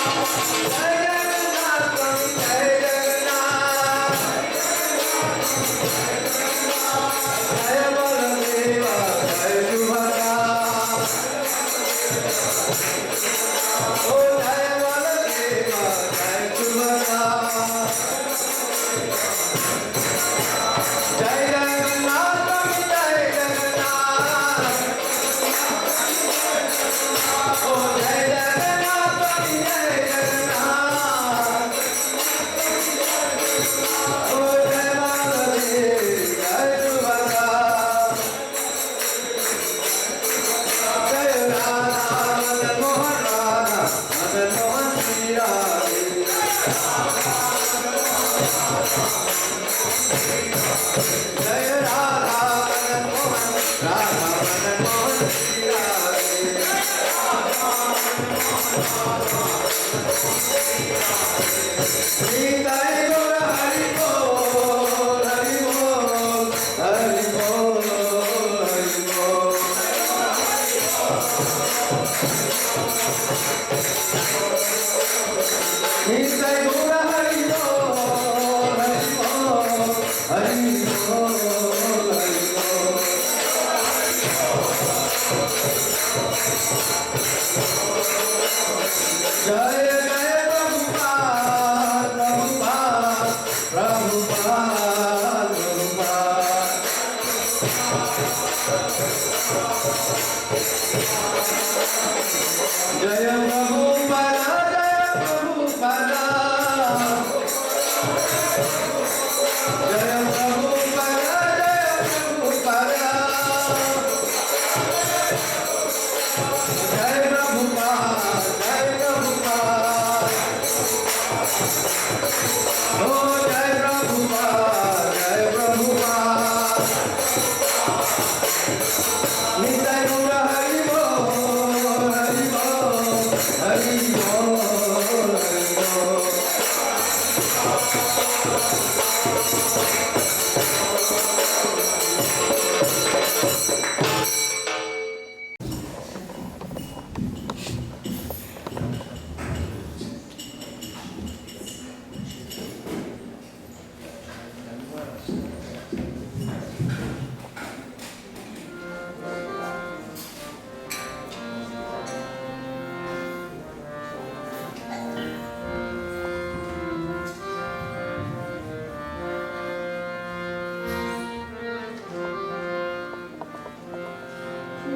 la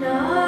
la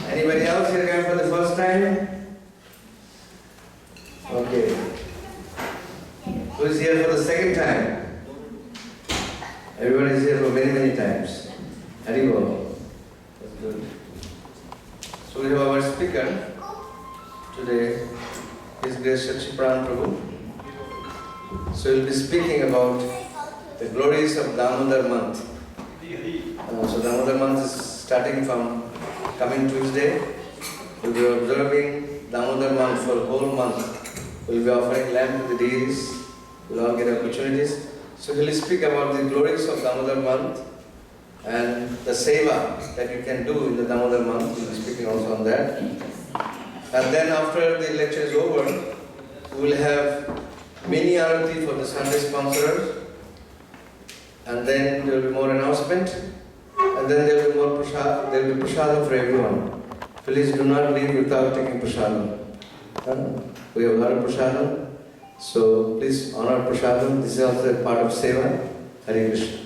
Anybody else here came for the first time? Okay. Who is here for the second time? Everybody is here for many, many times. Haribol. That's good. So we have our speaker today, His Grace Sacipran Prabhu. So he will be speaking about the glories of Damodar month. So Damodar month is starting from coming Tuesday. We'll be observing Damodar month for a whole month. We'll be offering lamb to the deities. We'll all get opportunities. So he'll speak about the glories of Damodar month and the seva that you can do in the Damodar month. We'll be speaking also on that. And then after the lecture is over, we will have mini arati for the Sunday sponsorers. And then there will be more announcement. And then there will be more prasad. There will be prasadam for everyone. Please do not leave without taking prasadam. We have a lot of prasadam. So please honor prasadam. This is also a part of seva. Hare Krishna.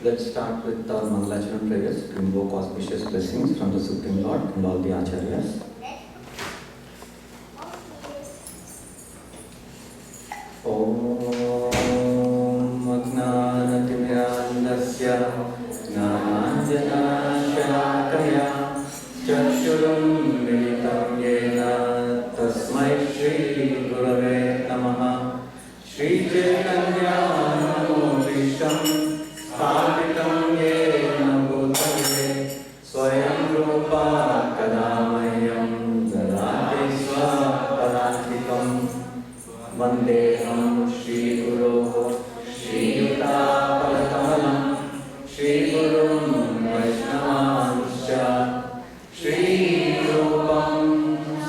Let's start with our Mangalacharan prayers to invoke auspicious blessings from the Supreme Lord and all the Acharyas. Om Agnanatimirandasya Jnananjanashalakaya Chakshurum Militam Yena Tasmai Shri Gurave Namaha Shri Chaitanya Namovistam Sthapitam Yena Bhutale Swayam Rupa Kadamayam Dadati Swapadantikam Vandeham Shri Guru Shri Yutapalakamalam Shri Gurum Vaishnavanscha Shri Rupam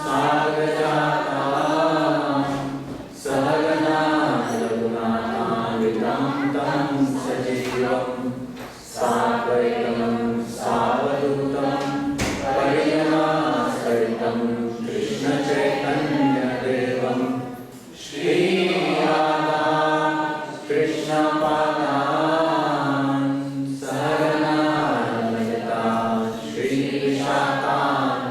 Sargajatam Sahagana Raghunathavitam Tam Sajivam Satvaitam Savadutam Parijana Saritam Krishna Chaitanya Devam Shri Radha Krishna Padan Sahagana Lalita Shri Vishakam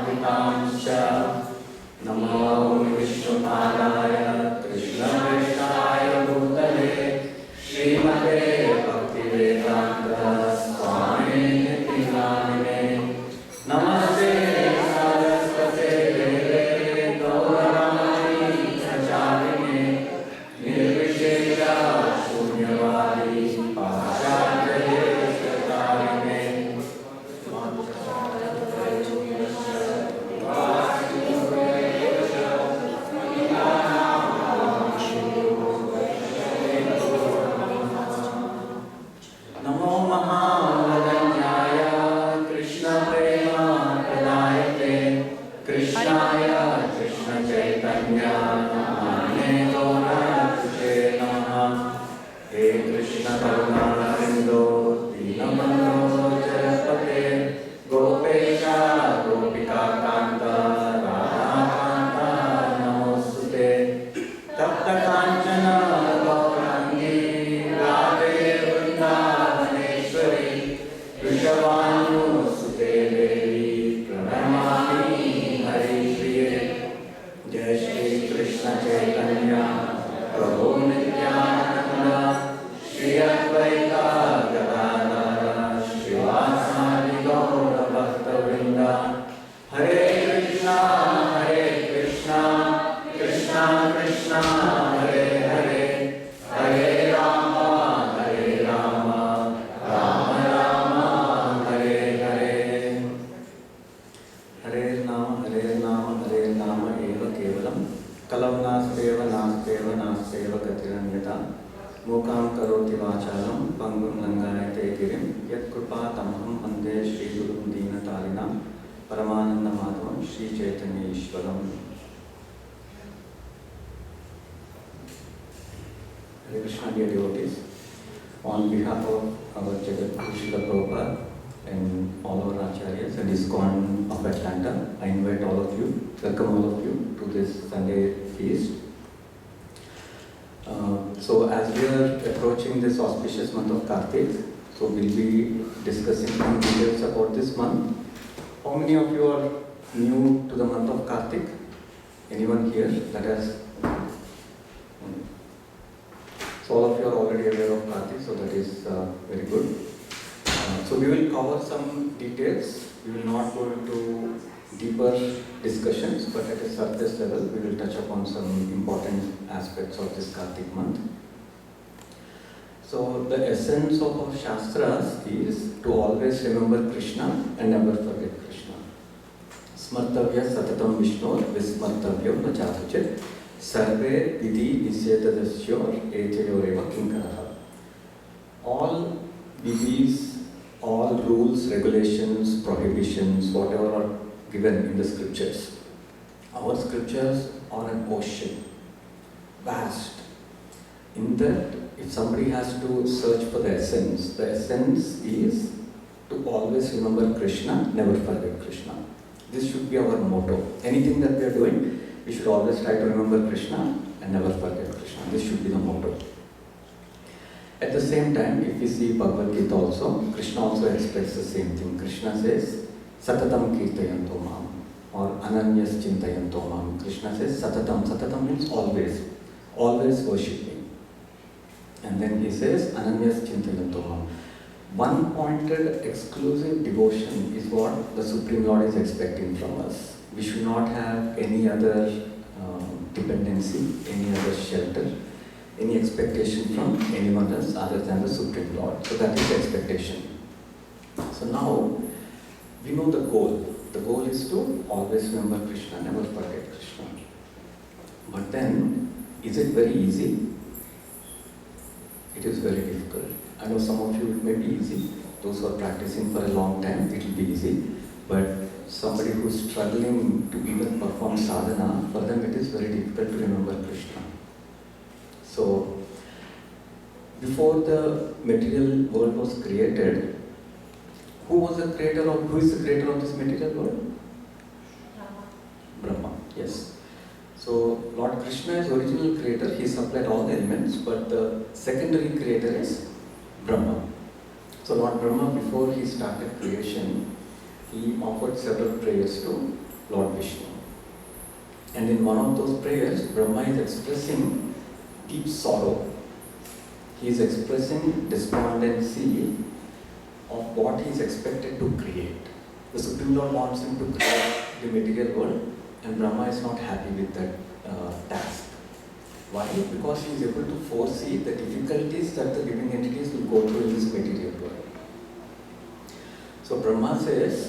Namo Vishnupadaya Krishna Vishaya Bhutale Srimate Bhaktivedanta Swami Niti Namine Namaste Saraswate Deve Gaurahari Pracharine Nirvishesha Shunyavadi Pashadaya Satarine Namo Mahavadanyaya Krishna Prema Pradayate Krishnaya Krishna Chaitanya Namane Gaurahari Namaha He Krishna Karuna Sindhu Dinabandhu Jarapate Gopesha Gopika Kanta Radha Namostute Tapta Kanchana Gaurangi Radhe Vrindavaneshwari Vrishabhanu Sute Devi Pranamami Hari Priye Jai Shri Krishna Chaitanya Prabhu Nityananda Shri Advaita Gadadara Srivasadi Gaura Bhakta Vrinda Hare Krishna Krishna Krishna Hare Hare, Hare Rama Rama Rama Hare Hare. Hare Nama eva kevalam kalam naspeva gatiranyata mukam karoti vachalam pangum langayate girim yat kripa tamaham vande Shri Gurum Deenatarinam Paramananda Madhavam Shri Chaitanya Ishwaram. Hare Krishna, dear devotees. On behalf of our Jagat Guru Srila Prabhupada and all our acharyas and Iskcon of Atlanta, I invite all of you, welcome all of you to this Sunday feast. So as we are approaching this auspicious month of Kartik, so we'll be discussing some details about this month. How many of you are new to the month of Kartik? Anyone here that has? So all of you are already aware of Kartik, so that is very good. So we will cover some details. We will not go into deeper discussions, but at a surface level, we will touch upon some important aspects of this Kartik month. So the essence of our Shastras is to always remember Krishna and never forget Krishna. Smartavya satatam Vishnu vismartavyam vachatuchit sarve vidhi nisyatadasyor echayoreva kinkaraha. All vidhis, all rules, regulations, prohibitions, whatever are given in the scriptures. Our scriptures are an ocean, vast. In that, if somebody has to search for the essence is to always remember Krishna, never forget Krishna. This should be our motto. Anything that we are doing, we should always try to remember Krishna and never forget Krishna. This should be the motto. At the same time, if we see Bhagavad Gita also, Krishna also expects the same thing. Krishna says, Satatam kirtayanto mam, or ananyas chintayanto mam. Krishna says, Satatam. Satatam means always. Always worship me. And then he says, Ananyas chintayanto mam. One-pointed, exclusive devotion is what the Supreme Lord is expecting from us. We should not have any other dependency, any other shelter, any expectation from anyone else other than the Supreme Lord. So that is the expectation. So now, we know the goal. The goal is to always remember Krishna, never forget Krishna. But then, is it very easy? It is very difficult. I know some of you it may be easy. Those who are practicing for a long time, it will be easy. But somebody who is struggling to even perform sadhana, for them it is very difficult to remember Krishna. So, before the material world was created, who is the creator of this material world? Brahma, yes. So, Lord Krishna is original creator, he supplied all the elements, but the secondary creator is Brahma. So, Lord Brahma, before he started creation, he offered several prayers to Lord Vishnu. And in one of those prayers, Brahma is expressing deep sorrow. He is expressing despondency of what he is expected to create. The Supreme Lord wants him to create the material world, and Brahma is not happy with that task. Why? Because he is able to foresee the difficulties that the living entities will go through in this material world. So Brahma says,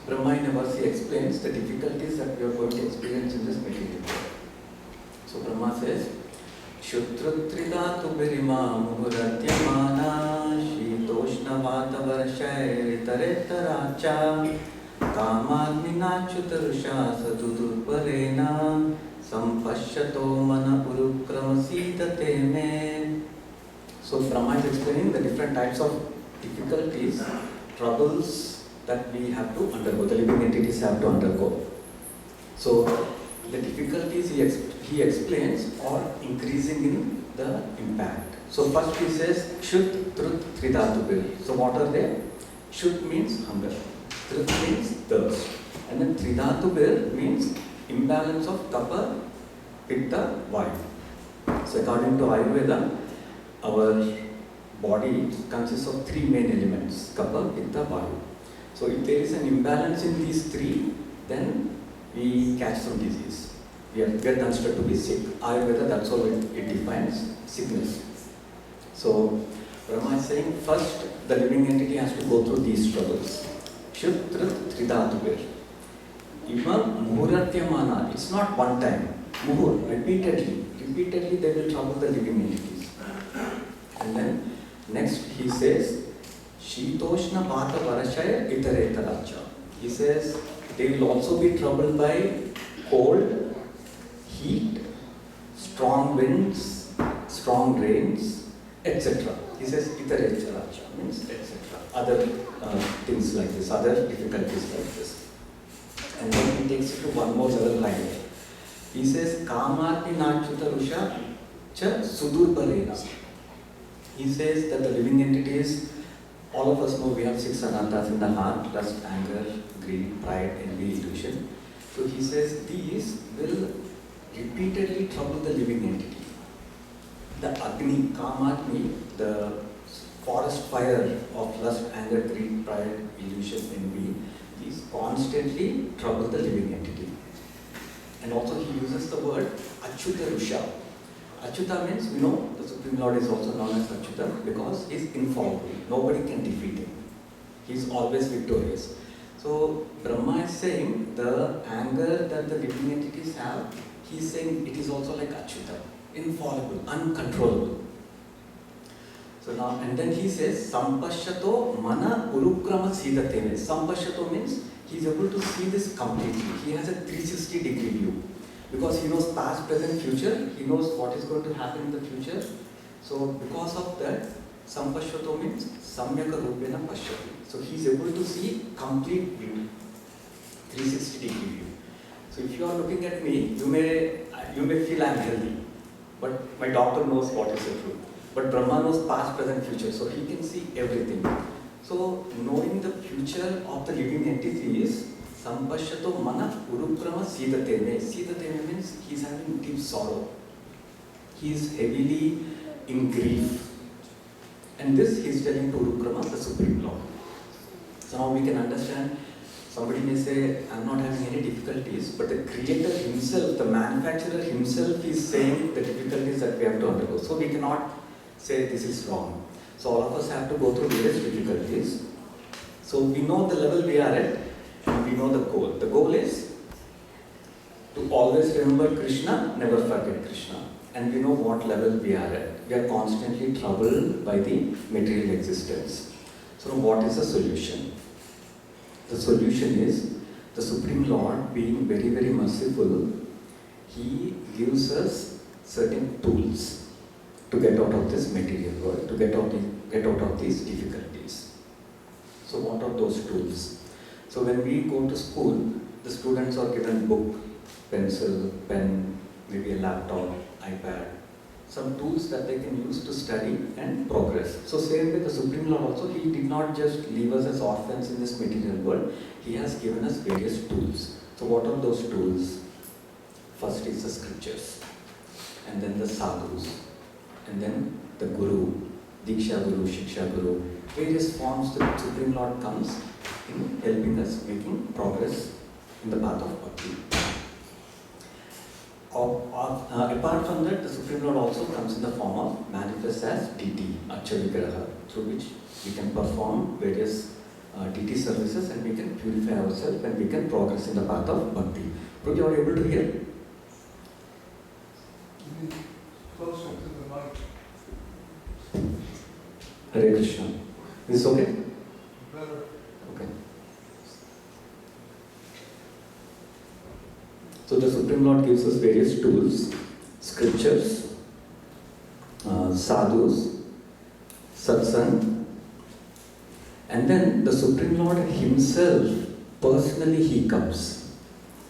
Brahma in a verse he explains the difficulties that we are going to experience in this material world. So Brahma says, Shutrutridatu birima muhuratyamana shitoshna vata varshayritaracha kamadminachyutarusha sadudurparena sampashyato mana urukramasidate me. So Brahma is explaining the different types of difficulties, troubles that we have to undergo, the living entities have to undergo. So the difficulties he explains are increasing in the impact. So first he says, Shud, Truth, Tridhatu Bir. So what are they? Shud means hunger, Truth means thirst, and then Tridhatu Bir means imbalance of Kapha, Pitta, Vayu. So according to Ayurveda, our body consists of three main elements, Kapha, Pitta, Vayu. So if there is an imbalance in these three, then we catch some disease. we are considered to be sick. Ayurveda, that's how it defines sickness. So Brahma is saying first the living entity has to go through these struggles. Shut, Trut, Tridatuvir. Ima Muhuratyamana, it's not one time. Muhur, repeatedly they will trouble the living entities. And then next he says, Shitoshna Vata Varashaya Itaretaracha. He says they will also be troubled by cold, heat, strong winds, strong rains, etc. He says Itaretaracha means etc. Other things like this, other difficulties like this. And then he takes it to one more level higher. He says, Kamarti Nachuta Rusha Cha Sudurparena. He says that the living entities, all of us know we have 6 anantas in the heart: lust, anger, greed, pride, envy, illusion. So he says these will repeatedly trouble the living entity. The Agni, Kamatni, the forest fire of lust, anger, greed, pride, illusion, envy, these constantly trouble the living entity. And also he uses the word Achyuta Rusha. Achyuta means, we know the Supreme Lord is also known as Achyuta because he is infallible. Nobody can defeat him. He is always victorious. So Brahma is saying the anger that the living entities have, he is saying it is also like Achyuta, infallible, uncontrollable. So now, and then he says, Sampashyato mana urukrama sidatene. Sampashyato means he is able to see this completely. He has a 360-degree view. Because he knows past, present, future. He knows what is going to happen in the future. So because of that, Sampashyato means Samyaka Rupena Pashyati. So he is able to see complete view, 360-degree view. So if you are looking at me, you may feel I am healthy. But my doctor knows what is the truth. But Brahma knows past, present, future. So he can see everything. So knowing the future of the living entities, Sampashyato mana urukrama sidatene. Sidatene means he is having deep sorrow. He is heavily in grief. And this he is telling to Urukrama, the Supreme Lord. So now we can understand, somebody may say, I am not having any difficulties, but the Creator himself, the manufacturer himself is saying the difficulties that we have to undergo. So we cannot say this is wrong. So all of us have to go through various difficulties. So we know the level we are at, and we know the goal. The goal is to always remember Krishna, never forget Krishna. And we know what level we are at. We are constantly troubled by the material existence. So what is the solution? The solution is the Supreme Lord, being very, very merciful, he gives us certain tools to get out of this material world, to get out of these difficulties. So what are those tools? So when we go to school, the students are given book, pencil, pen, maybe a laptop, iPad, some tools that they can use to study and progress. So same with the Supreme Lord also, he did not just leave us as orphans in this material world, he has given us various tools. So what are those tools? First is the scriptures, and then the sadhus, and then the Guru, Diksha Guru, Shiksha Guru. Various forms the Supreme Lord comes in helping us making progress in the path of bhakti. Apart from that, the Supreme Lord also comes in the form of manifest as DT, Achyavigaraha, through which we can perform various DT services and we can purify ourselves and we can progress in the path of bhakti. Prabhu, you are able to hear? Closer to the mic. Hare Krishna. Is this okay? Better. Okay. So the Supreme Lord gives us various tools, scriptures, sadhus, satsang, and then the Supreme Lord himself, personally he comes.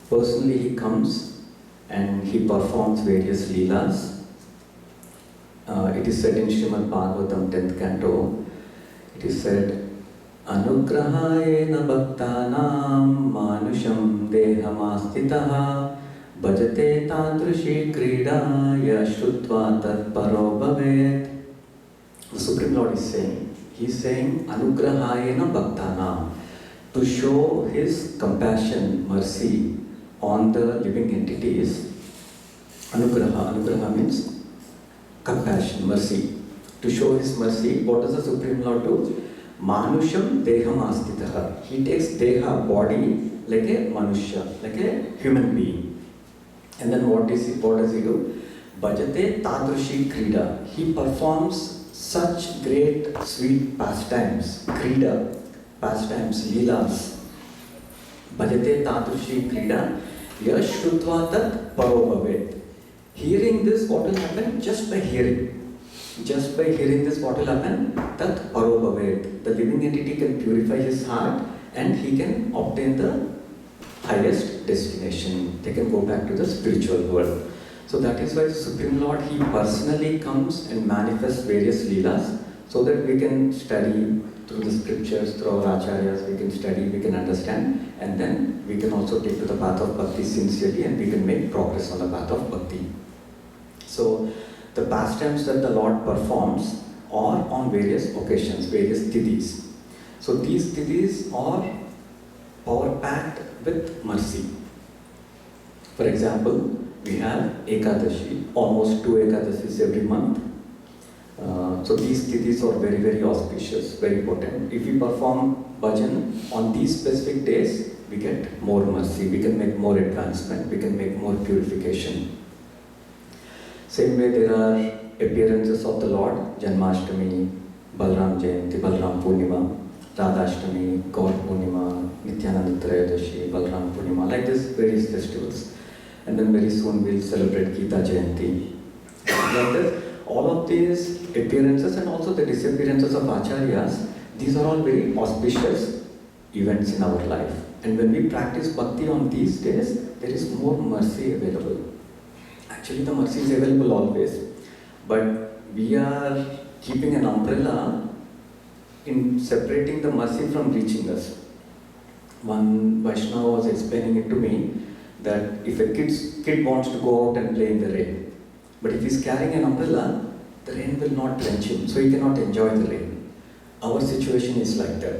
Personally he comes and he performs various leelas. It is said in Srimad Bhagavatam 10th canto, it is said, Anugrahayena bhaktanam manusham dehamastitaha bhajate tadrushi kridaya shrutva tat paro bhavet. The Supreme Lord is saying, he is saying Anugrahayena bhaktanam, to show his compassion, mercy on the living entities, Anugraha. Anugraha means compassion, mercy. To show his mercy, what does the Supreme Lord do? Manusham deham astitaha. He takes deha, body, like a manushya, like a human being. And then what does he do? Bhajate tadrushi krida. He performs such great sweet pastimes, krida, pastimes, leelas. Bhajate tadrushi krida, yashrutva tat parobhavet. Hearing this, what will happen? Just by hearing. Just by hearing this, what will happen? Tat parobhavet. The living entity can purify his heart and he can obtain the highest destination. They can go back to the spiritual world. So that is why Supreme Lord, he personally comes and manifests various leelas so that we can study through the scriptures, through our acharyas, we can study, we can understand, and then we can also take to the path of bhakti sincerely and we can make progress on the path of bhakti. So the pastimes that the Lord performs are on various occasions, various tidis. So these tidis are power-packed with mercy. For example, we have Ekadashi, almost 2 Ekadashis every month. So these tidis are very, very auspicious, very potent. If we perform bhajan on these specific days, we get more mercy, we can make more advancement, we can make more purification. Same way there are appearances of the Lord, Janmashtami, Balram Jayanti, Balram Purnima, Radhashtami, Gaur Purnima, Nityananda Trayadashi, Balram Purnima, like this various festivals. And then very soon we'll celebrate Gita Jayanti. Like this, all of these appearances and also the disappearances of acharyas, these are all very auspicious events in our life. And when we practice bhakti on these days, there is more mercy available. Actually, the mercy is available always, but we are keeping an umbrella in separating the mercy from reaching us. One Vaishnava was explaining it to me that if a kid wants to go out and play in the rain, but if he's carrying an umbrella, the rain will not drench him, so he cannot enjoy the rain. Our situation is like that.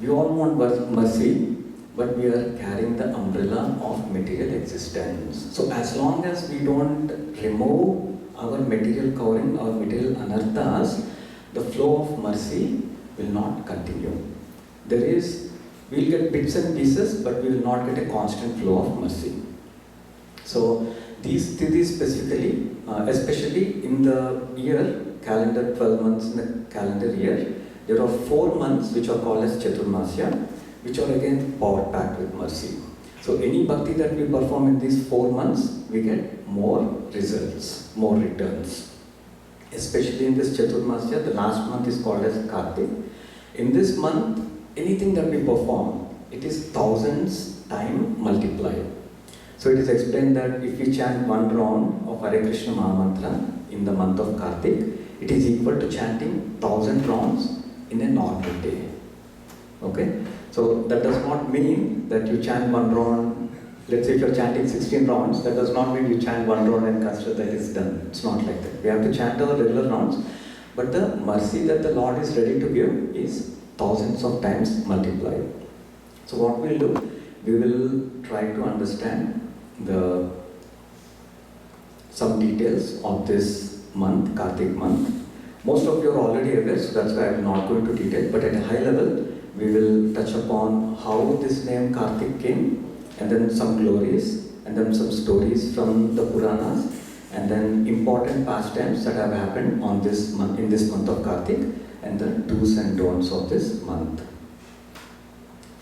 We all want mercy, but we are carrying the umbrella of material existence. So as long as we don't remove our material covering, our material anarthas, the flow of mercy will not continue. We'll get bits and pieces, but we will not get a constant flow of mercy. So these tidis specifically, especially in the year, calendar 12 months in the calendar year, there are 4 months which are called as Chaturmasya, which are again power-packed with mercy. So any bhakti that we perform in these 4 months, we get more results, more returns. Especially in this Chaturmasya, the last month is called as Kartik. In this month, anything that we perform, it is thousands time multiplied. So it is explained that if we chant 1 round of Hare Krishna Mahamantra in the month of Kartik, it is equal to chanting 1000 rounds in a normal day. Okay? So that does not mean that you chant 1 round, let's say if you're chanting 16 rounds, that does not mean you chant 1 round and consider that it's done. It's not like that. We have to chant our regular rounds, but the mercy that the Lord is ready to give is thousands of times multiplied. So what we'll do, we will try to understand some details of this month, Kartik month. Most of you are already aware, so that's why I'm not going to detail, but at a high level, we will touch upon how this name Kartik came, and then some glories, and then some stories from the Puranas, and then important pastimes that have happened on this month, in this month of Kartik, and the do's and don'ts of this month.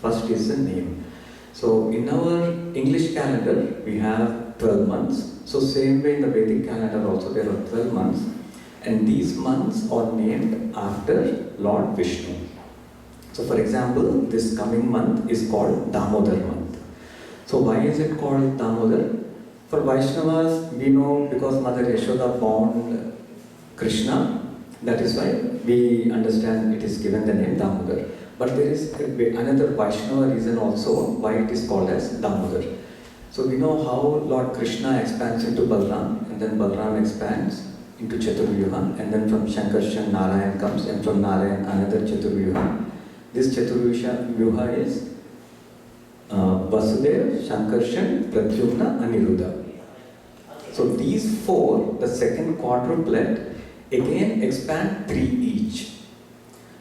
First is the name. So in our English calendar, we have 12 months. So same way in the Vedic calendar also there are 12 months. And these months are named after Lord Vishnu. So for example, this coming month is called Damodar month. So why is it called Damodar? For Vaishnavas, we know because Mother Yashoda bound Krishna, that is why we understand it is given the name Damodar. But there is another Vaishnava reason also why it is called as Damodar. So we know how Lord Krishna expands into Balram, and then Balram expands into Chaturvyuha, and then from Shankarshan Narayan comes, and from Narayan another Chaturvyuha. This Chaturvyuha is Vasudeva, Shankarshan, Pradyumna, Aniruddha. So these four, the second quadruplet, again expand three each.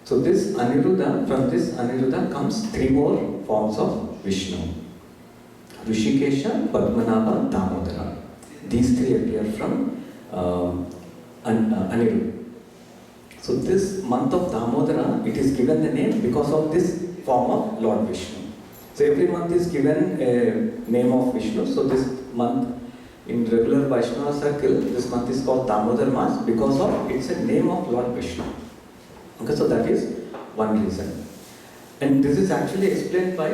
So this Aniruddha, from this Aniruddha comes three more forms of Vishnu. Rishikesha, Padmanabha, Damodara. These three appear from Aniruddha. So this month of Damodara, it is given the name because of this form of Lord Vishnu. So every month is given a name of Vishnu. So this month in regular Vaishnava circle, this month is called Damodar Mas because of it's a name of Lord Vishnu. Okay, so that is one reason. And this is actually explained by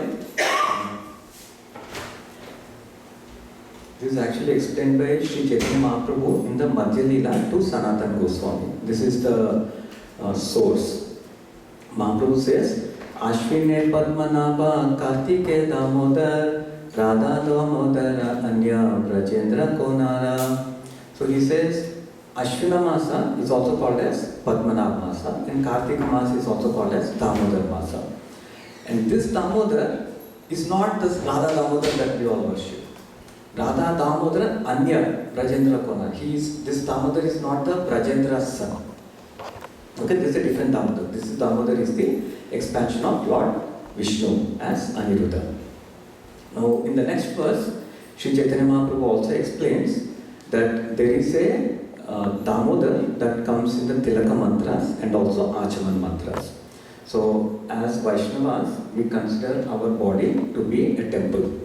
Sri Chaitanya Mahaprabhu in the Madhya Leela to Sanatana Goswami. This is the source. Mahaprabhu says, Ashvine Padmanabha Kartike Damodar Radha Damodara Anya Brajendra Konara. So he says, Ashvina Masa is also called as Padmanabha Masa and Kartika Masa is also called as Damodar Masa. And this Damodar is not this Radha Damodar that we all worship. Radha Damodara Anya Brajendra Konara. This Damodar is not the Brajendra's son. Okay, this is a different Damodar. This Damodar is the expansion of Lord Vishnu as Aniruddha. Now, in the next verse, Sri Chaitanya Mahaprabhu also explains that there is a Damodar that comes in the Tilaka mantras and also Achaman mantras. So, as Vaishnavas, we consider our body to be a temple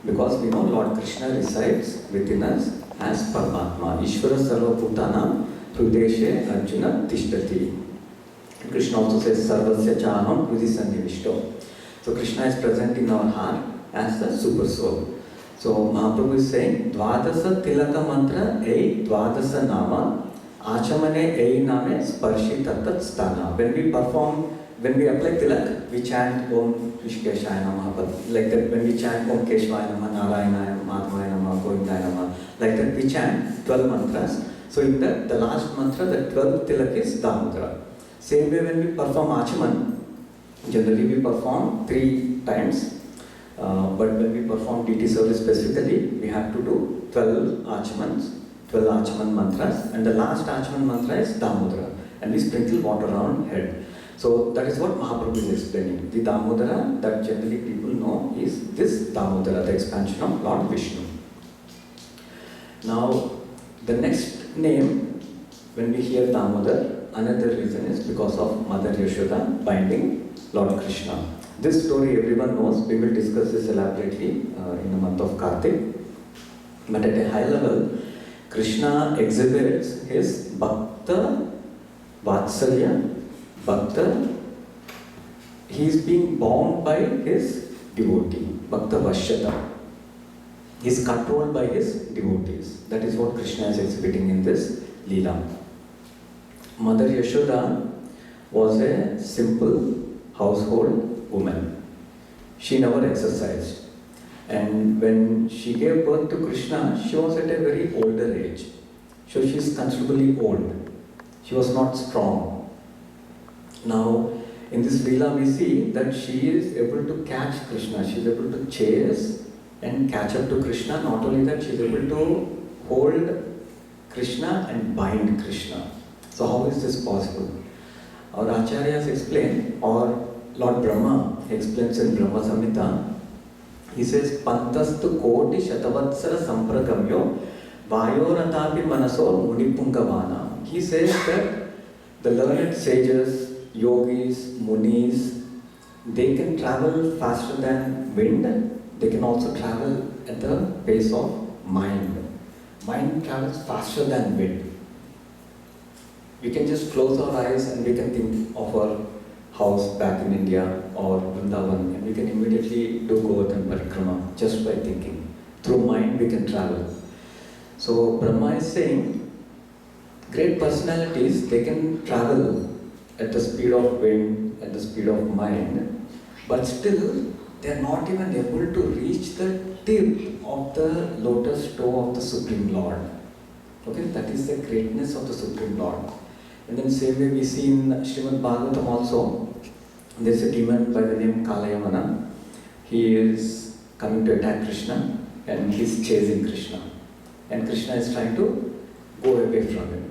because we know Lord Krishna resides within us as Paramatma. Ishvara Sarva Bhutanam Hrudeshe Arjuna Tishtati. Krishna also says Sarvasya Chaham Hridhi Sannivishto. So Krishna is present in our heart as the super soul. So Mahaprabhu is saying Dvadasa Tilaka mantra ei Dvadasa nama Achamane ei name Sparshi Tattat Sthana. When we apply tilak, we chant Om Rishikeshaya Namaha. Like that, when we chant Om Keshvaya Namaha, Narayana Madhavaya Namaha, Govindaya Namaha. Like that, we chant 12 mantras. So in the last mantra, the 12th tilak is Damodara. Same way when we perform Achaman, generally we perform 3 times. But when we perform DT service specifically, we have to do 12 Achaman mantras. And the last Achaman mantra is Damodara. And we sprinkle water around head. So that is what Mahaprabhu is explaining. The Damodara that generally people know is this Damodara, the expansion of Lord Vishnu. Now, the next name, when we hear Damodar, another reason is because of Mother Yashoda binding Lord Krishna. This story everyone knows. We will discuss this elaborately in the month of Kartik. But at a high level, Krishna exhibits his Bhakta Vatsalya. Bhakta, he is being bound by his devotee, Bhakta Vashyata. He is controlled by his devotees. That is what Krishna is exhibiting in this Leela. Mother Yashoda was a simple household woman. She never exercised. And when she gave birth to Krishna, she was at a very older age. So she is considerably old. She was not strong. Now, in this Leela, we see that she is able to catch Krishna. She is able to chase and catch up to Krishna. Not only that, she is able to hold Krishna and bind Krishna. So how is this possible? Our Acharyas explain, or Lord Brahma explains in Brahma Samhita, he says, Pantastu koti shatavatsara sampragamyo vayoratapi manasor munipungavana. He says that the learned sages, yogis, munis, they can travel faster than wind. They can also travel at the pace of mind. Mind travels faster than wind. We can just close our eyes and we can think of our house back in India or Vrindavan, and we can immediately do Govardhan Parikrama just by thinking. Through mind we can travel. So Brahma is saying, great personalities, they can travel at the speed of wind, at the speed of mind, but still they are not even able to reach the tip of the lotus toe of the Supreme Lord. Okay, that is the greatness of the Supreme Lord. And then same way we see in Srimad Bhagavatam also, there is a demon by the name Kalayavana. He is coming to attack Krishna and he is chasing Krishna. and Krishna is trying to go away from him.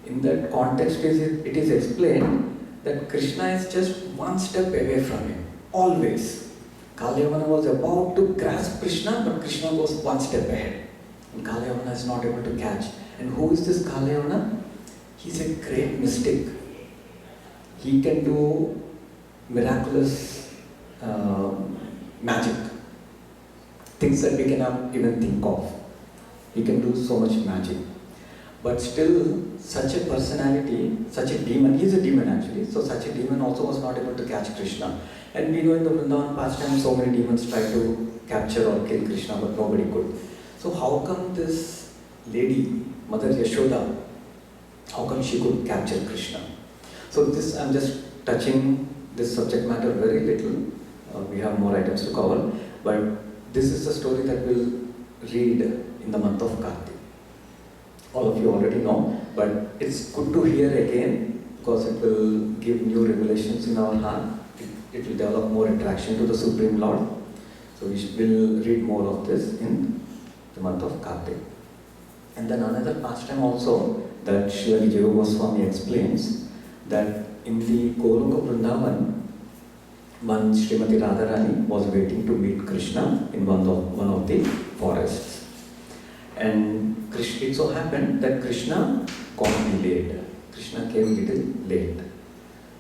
In that context, it is explained that Krishna is just one step away from him, always. Kalyavana was about to grasp Krishna, but Krishna was one step ahead. And Kalyavana is not able to catch. And who is this Kalyavana? He's a great mystic. He can do miraculous magic, things that we cannot even think of. He can do so much magic. But still, such a personality, such a demon, he's a demon actually, so such a demon also was not able to catch Krishna. And we know in the Vrindavan pastime, so many demons tried to capture or kill Krishna, but nobody could. So how come this lady, Mother Yashoda, how come she could capture Krishna? So this, I'm just touching this subject matter very little. We have more items to cover, but this is the story that we'll read in the month of Kartik. All of you already know, but it's good to hear again because it will give new revelations in our heart. It will develop more attraction to the Supreme Lord. So we will read more of this in the month of Kartik. And then another pastime also that Srila Vijaya Goswami explains, that in the Goloka Vrindavan, one Srimati Radharani was waiting to meet Krishna in one of the forests. And it so happened that Krishna got delayed. Krishna came little late.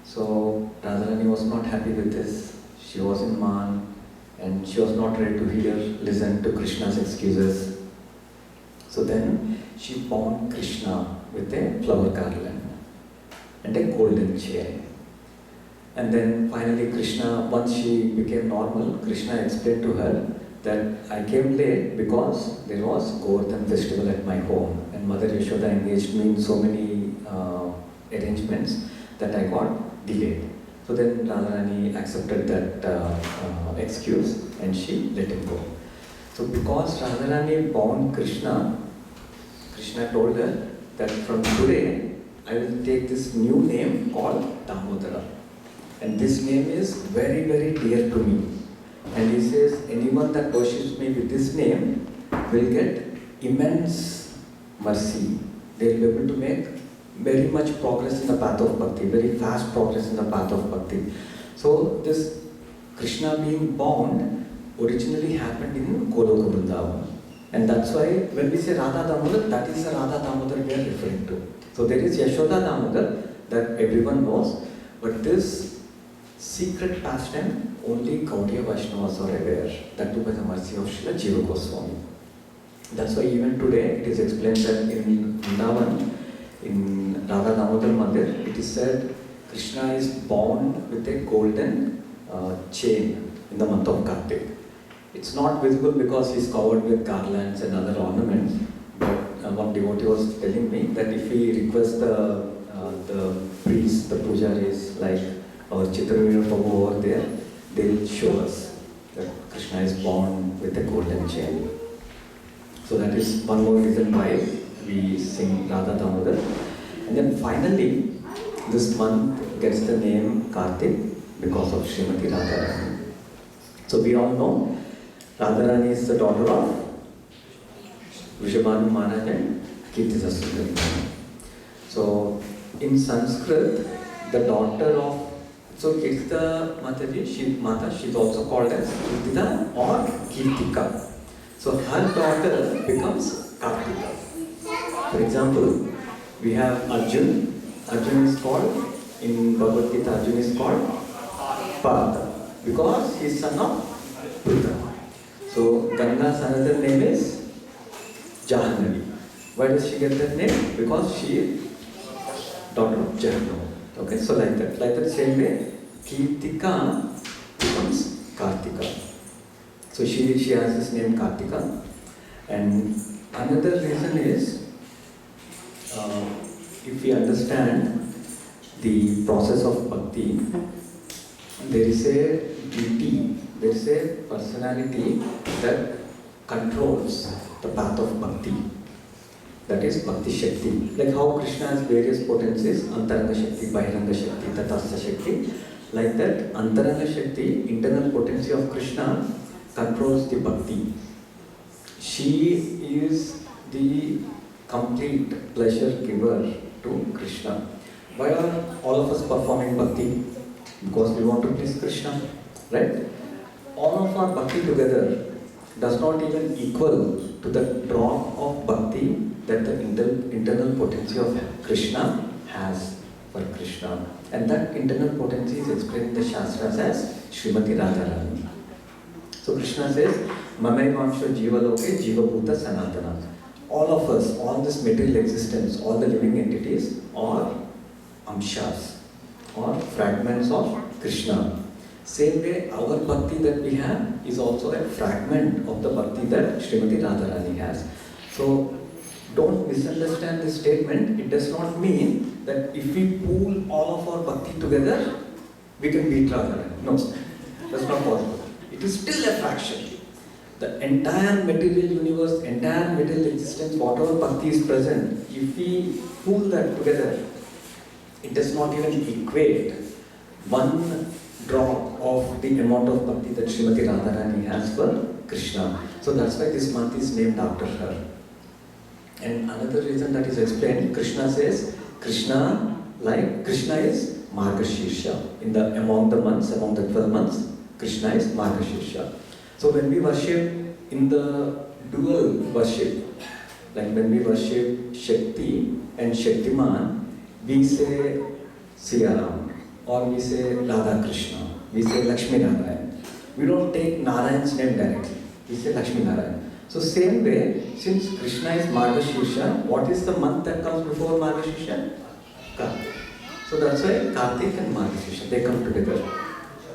So Radharani was not happy with this. She was in Man and she was not ready to listen to Krishna's excuses. So then she bound Krishna with a flower garland and a golden chain. And then finally Krishna, once she became normal, Krishna explained to her that I came late because there was Govardhan festival at my home and Mother Yashoda engaged me in so many arrangements that I got delayed. So then Radharani accepted that excuse and she let him go. So because Radharani bound Krishna, Krishna told her that from today I will take this new name called Damodara. And this name is very, very dear to me. And he says, anyone that worships me with this name will get immense mercy. They will be able to make very much progress in the path of bhakti, very fast progress in the path of bhakti. So this Krishna being bound originally happened in Goloka Vrindavan. And that's why when we say Radha Damodar, that is the Radha Damodar we are referring to. So there is Yashoda Damodar that everyone knows, but this secret pastime only Gaudiya Vaishnavas are aware, that too by the mercy of Srila Jiva Goswami. That's why even today it is explained that in Vrindavan, in Radha Damodar Mandir, it is said Krishna is bound with a golden chain in the month of Kartik. It's not visible because he is covered with garlands and other ornaments, but one devotee was telling me that if we request the priests, the pujaris, like our Chitravirya Prabhu over there, they will show us that Krishna is bound with a golden chain. So that is one more reason why we sing Radha Damodar. And then finally, this month gets the name Kartik because of Srimati Radharani. So we all know Radharani is the daughter of Vrishabhanu Maharaj and Kirtisa Sundari. So in Sanskrit, the daughter of Kirtita Mataji, she's also called as Kirtita or Kirtika. So her daughter becomes Kartika. For example, we have Arjun. Arjun is called, in Bhagavad Gita, Arjun is called Partha because he is son of Pruta. So Ganga's another name is Jahanavi. Why does she get that name? Because she is daughter of Jahanavi. Okay, so like that same way, Kirtika becomes Kartika. So she has this name Kartika. And another reason is, if we understand the process of bhakti, there is a deity, there is a personality that controls the path of bhakti. That is Bhakti Shakti. Like how Krishna has various potencies, Antaranga Shakti, Bahiranga Shakti, Tatastha Shakti. Like that, Antaranga Shakti, internal potency of Krishna, controls the Bhakti. She is the complete pleasure giver to Krishna. Why are all of us performing bhakti? Because we want to please Krishna, right? All of our bhakti together does not even equal to the drop of bhakti that the internal potency of Krishna has for Krishna. And that internal potency is explained in the Shastras as Srimati Radharani. So Krishna says, Mamaivansho Jiva Loke Jiva Bhuta Sanatana. All of us, all this material existence, all the living entities are amshas or fragments of Krishna. Same way, our bhakti that we have is also a fragment of the bhakti that Srimati Radharani has. So don't misunderstand this statement. It does not mean that if we pool all of our bhakti together, we can beat Radharani. No, that's not possible. It is still a fraction. The entire material universe, entire material existence, whatever bhakti is present, if we pool that together, it does not even equate one drop of the amount of bhakti that Srimati Radharani has for Krishna. So that's why this month is named after her. And another reason that is explained, Krishna says, Krishna is Margashirsha. Among the months, among the 12 months, Krishna is Margashirsha. So when we worship in the dual worship, like when we worship Shakti and Shaktiman, we say Siyaram, or we say Radha Krishna, we say Lakshmi Narayan. We don't take Narayan's name directly, we say Lakshmi Narayan. So same way, since Krishna is Margashirsha, what is the month that comes before Margashirsha? Kartik. So that's why Kartik and Margashirsha, they come together.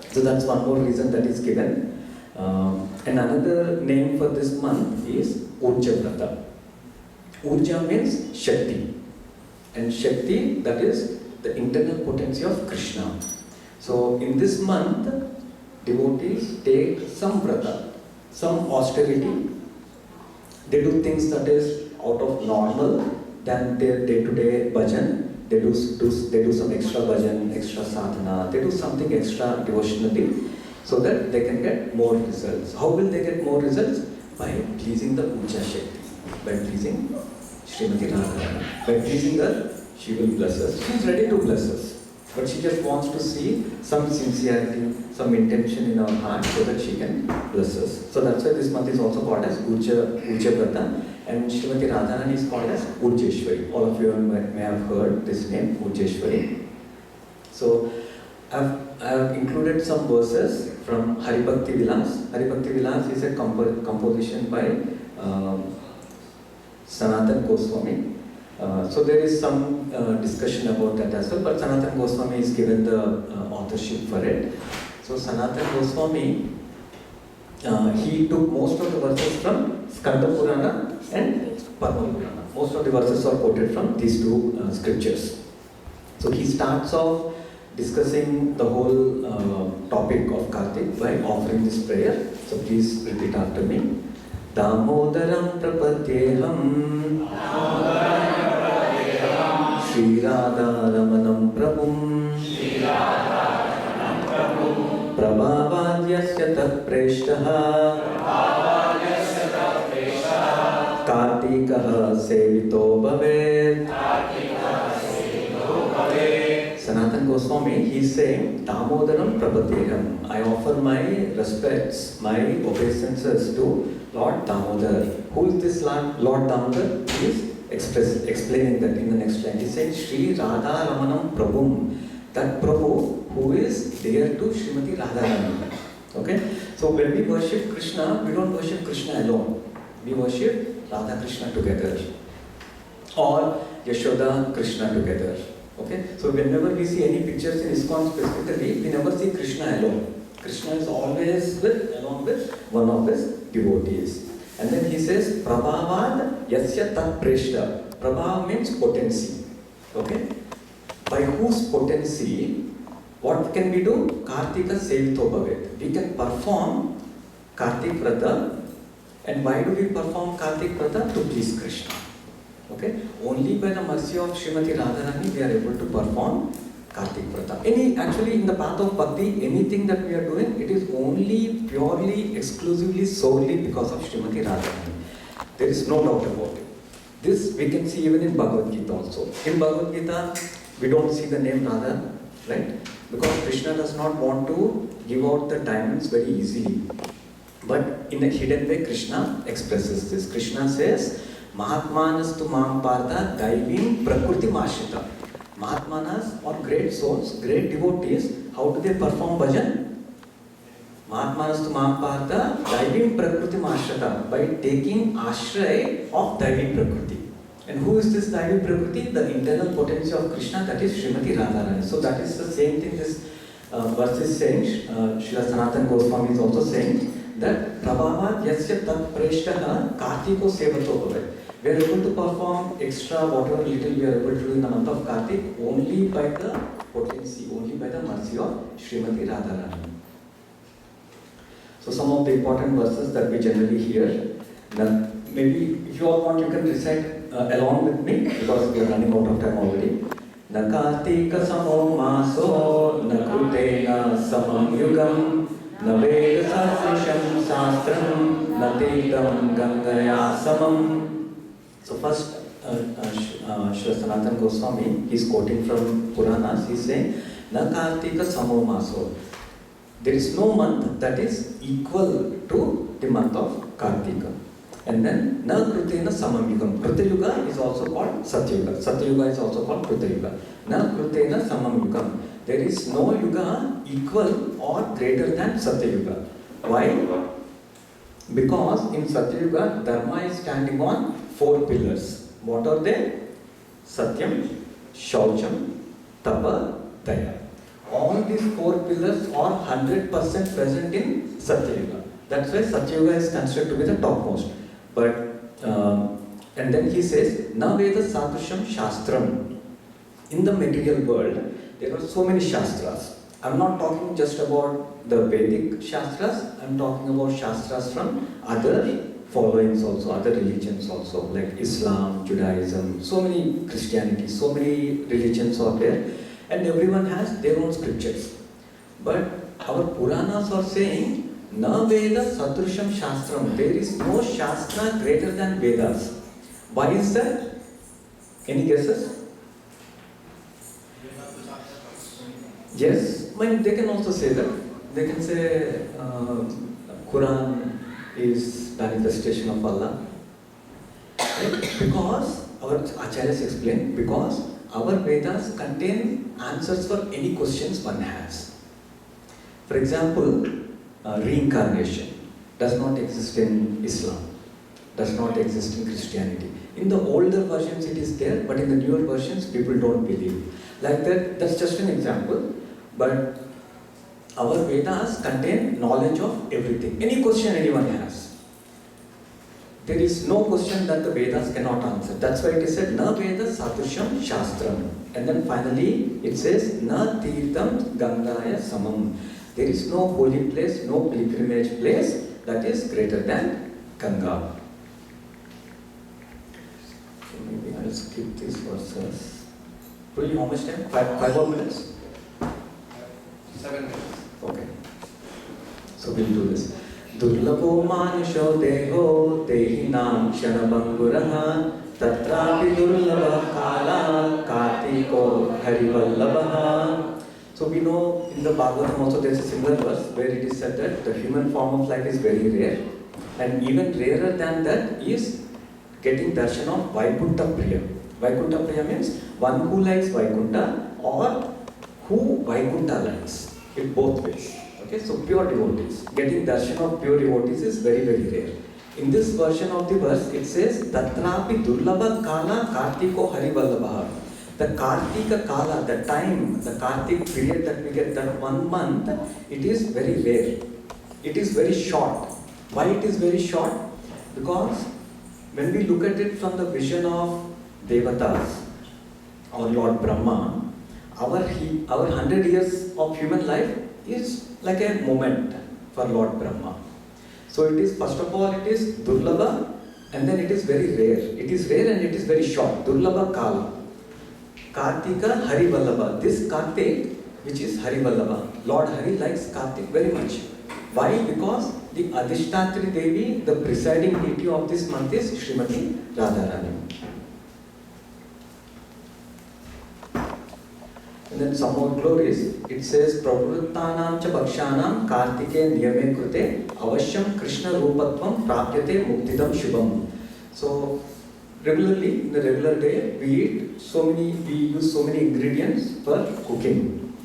So that's one more reason that is given. And another name for this month is Urja Vrata. Urja means Shakti. And Shakti, that is the internal potency of Krishna. So in this month, devotees take some vrata, some austerity. They do things that is out of normal than their day-to-day bhajan. They do some extra bhajan, extra sadhana. They do something extra devotionally so that they can get more results. How will they get more results? By pleasing the Urja Shakti, by pleasing Srimati Radharani. By pleasing her, she will bless us. She is ready to bless us. But she just wants to see some sincerity, some intention in our heart so that she can bless us. So that's why this month is also called as Urja Vrata, and Srimati Radharani is called as Urjeshwari. All of you may have heard this name, Urjeshwari. So I have included some verses from Hari Bhakti Vilas. Hari Bhakti Vilas is a composition by Sanatan Goswami. So there is some discussion about that as well, but Sanatan Goswami is given the authorship for it. So Sanatan Goswami, he took most of the verses from Skanda Purana and Padma Purana. Most of the verses are quoted from these two scriptures. So he starts off discussing the whole topic of Kartik by offering this prayer. So please repeat after me. Damodaram prapatyeham Shri Radha Ramanam Prabhum Prabhavadyasya tat preshtaha Kartikaha sevito bhavet. Sanatan Goswami, he is saying, Damodaram Prabhatyeham. I offer my respects, my obeisances to Lord Damodar. Who is this Lord Damodar? He is explaining that in the next line. He is saying, Shri Radha Ramanam Prabhum. That Prabhu who is dear to Srimati Radharani. Okay? So when we worship Krishna, we don't worship Krishna alone. We worship Radha Krishna together. Or Yashoda Krishna together. Okay? So whenever we see any pictures in Iskcon specifically, we never see Krishna alone. Krishna is always along with one of his devotees. And then he says, Prabhavad yasya tat preshta. Prabhav means potency. Okay? By whose potency, what can we do? Kartika sevito bhavet. We can perform Kartik Vrata. And why do we perform Kartik Vrata? To please Krishna. Okay? Only by the mercy of Srimati Radharani we are able to perform Kartik Vrata. Actually in the path of Bhakti, anything that we are doing, it is only, purely, exclusively, solely because of Srimati Radharani. There is no doubt about it. This we can see even in Bhagavad Gita also. In Bhagavad Gita, we don't see the name Radha, right? Because Krishna does not want to give out the diamonds very easily. But in a hidden way, Krishna expresses this. Krishna says, Mahatmanas tu mam partha daivim prakriti mashrita. Mahatmanas or great souls, great devotees, how do they perform bhajan? Mahatmanas tu mam partha daivim prakriti mashrita, by taking ashray of Daivi Prakriti. And who is this Daivi Prakriti? The internal potency of Krishna, that is Srimati Radharani. So that is the same thing this verse is saying. Srila Sanatana Goswami is also saying that Prabhava Yasya Tat Preshtaha Kartiko Sevato Bhavat. We are able to perform extra whatever little we are able to do in the month of Kartik only by the potency, only by the mercy of Srimati Radharani. So some of the important verses that we generally hear. Now, maybe if you all want, you can recite along with me because we are running out of time already. Na Kartika samo maso na krutena samam yugam na veda sasrisham sastram na tidam gangaya samam. So first, Srila Sanatana Goswami, he is quoting from Puranas, he is saying, Na Kartika samo maso. There is no month that is equal to the month of Kartika. And then, Na Krutena Samamyugam. Kruta is also called Satyuga. Satyuga is also called Kruta Yuga. Na Krutena Samamyugam. There is no yuga equal or greater than Satyuga. Why? Because in Satyuga, Dharma is standing on 4 pillars. What are they? Satyam, Shaucham, Tapa, Daya. All these 4 pillars are 100% present in Satyuga. That's why Satyuga is considered to be the topmost. But, and then he says, Na Veda Sadrusham Shastram. In the material world, there are so many Shastras. I'm not talking just about the Vedic Shastras, I'm talking about Shastras from other followings also, other religions also, like Islam, Judaism, so many Christianity, so many religions are there, and everyone has their own scriptures. But our Puranas are saying, Na Veda Sadrusham Shastram. There is no Shastra greater than Vedas. Why is that? Any guesses? Yes, I mean, they can also say that. They can say Quran is manifestation of Allah. Right? Because, our Acharyas explain, because our Vedas contain answers for any questions one has. For example, reincarnation does not exist in Islam, does not exist in Christianity. In the older versions it is there, but in the newer versions people don't believe. Like that, that's just an example. But our Vedas contain knowledge of everything. Any question anyone has. There is no question that the Vedas cannot answer. That's why it is said, Na Veda Sadrusham Shastram. And then finally it says, Na Tirtham Gangaya Samam. There is no holy place, no pilgrimage place that is greater than Ganga. So maybe I'll skip these verses. Really, how much time? 5 more minutes? 7 minutes. Okay. So we'll do this. Durlabho manusho deho dehinam kshanabanguraha tatrapi durlabha kala kartiko harivallabha. So we know in the Bhagavatam also there is a similar verse where it is said that the human form of life is very rare, and even rarer than that is getting darshan of Vaikuntha Priya. Vaikuntha Priya means one who likes Vaikuntha or who Vaikuntha likes. In both ways. Okay, so pure devotees. Getting darshan of pure devotees is very, very rare. In this version of the verse, it says, Tatrapi Durlabha Kala Kartiko Harivallabha. The Kartika Kala, the time, the Kartik period that we get, that 1 month, it is very rare. It is very short. Why it is very short? Because when we look at it from the vision of Devatas or Lord Brahma, our 100 years of human life is like a moment for Lord Brahma. So it is, first of all, it is Durlabha, and then it is very rare. It is rare and it is very short. Durlabha Kala. Kartika Harivallabha. This Kartik, which is Harivallabha. Lord Hari likes Kartik very much. Why? Because The Adhishtatri Devi, the presiding deity of this month is Srimati Radharani. And then some more glories. It says, Pravrittanam cha bhakshanam kartike niyame krute avashyam Krishna rupatvam prapyate muktidam shubham. So, regularly, in the regular day, we use so many ingredients for cooking.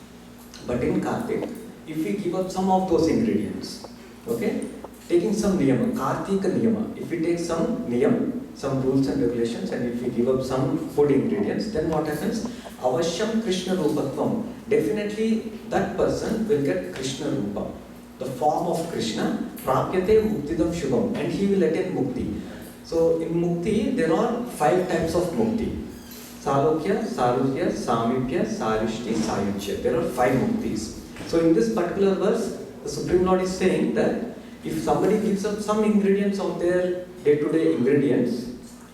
But in Kartik, if we give up some of those ingredients, okay, taking some niyama, Kartika niyama, if we take some niyam, some rules and regulations, and if we give up some food ingredients, then what happens? Avashyam Krishna Rupatvam. Definitely that person will get Krishna Rupa, the form of Krishna, Prapyate Muktidam Shubham, and he will attain Mukti. So in Mukti, there are 5 types of Mukti. Salokya, Sarukya, Samipya, Sarishti, Sayuchya. There are 5 Muktis. So in this particular verse, the Supreme Lord is saying that if somebody gives up some ingredients of their day-to-day ingredients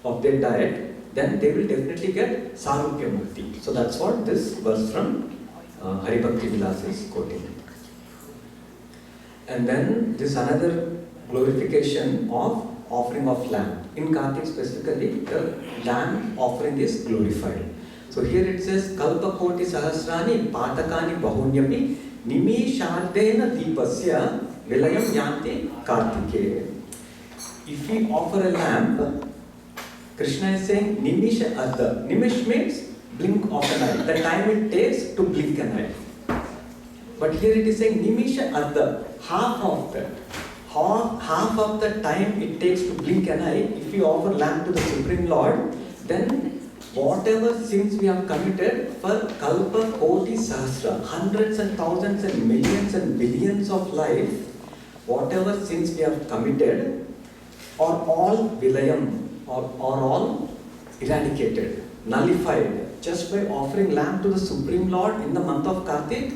of their diet, then they will definitely get Sarupya Mukti. So that's what this verse from Haribhakti Vilas is quoting. And then this another glorification of offering of lamb. In Kartik specifically, the lamb offering is glorified. So here it says, Kalpa Koti Sahasrani Patakani Bahunyapi Nimishardena Deepasya Vilayam Yanti Kartike. If we offer a lamp, Krishna is saying Nimisha Adha. Nimish means blink of an eye, the time it takes to blink an eye. But here it is saying Nimisha Adha, half of the time it takes to blink an eye. If we offer lamp to the Supreme Lord, then whatever sins we have committed for Kalpa Koti Sahasra, hundreds and thousands and millions and billions of life, whatever sins we have committed are all vilayam, or all eradicated, nullified, just by offering lamp to the Supreme Lord in the month of Kartik,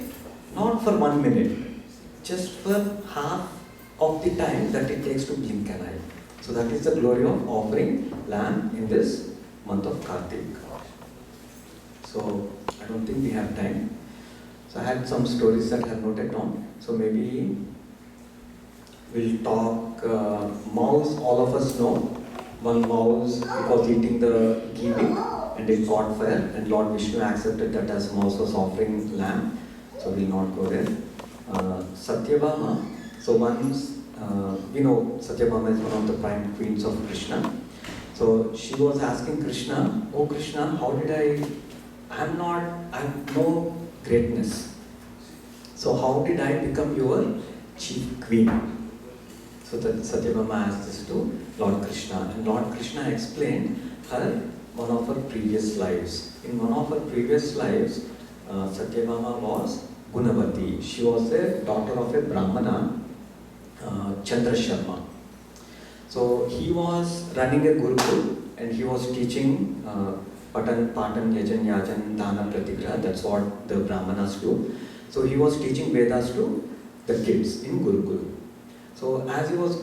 not for 1 minute, just for half of the time that it takes to blink an eye. So that is the glory of offering lamp in this month of Kartik. So I don't think we have time. So I had some stories that I have noted down. So maybe we'll talk mouse. All of us know one mouse was eating the kiwi and it caught fire, and Lord Vishnu accepted that as mouse was offering lamb. So we'll not go there. Satyabhama. So once we know Satyabhama is one of the prime queens of Krishna. So she was asking Krishna, "Oh Krishna, how did I have no greatness. So how did I become your chief queen?" So that Satyabhama asked this to Lord Krishna, and Lord Krishna explained her one of her previous lives. In one of her previous lives, Satyabhama was Gunavati. She was the daughter of a Brahmana, Chandra Sharma. So he was running a Gurukul and he was teaching Patan, Yajan, Yajan, Dana, Pratigraha. That's what the Brahmanas do. So he was teaching Vedas to the kids in Gurukul. So as he was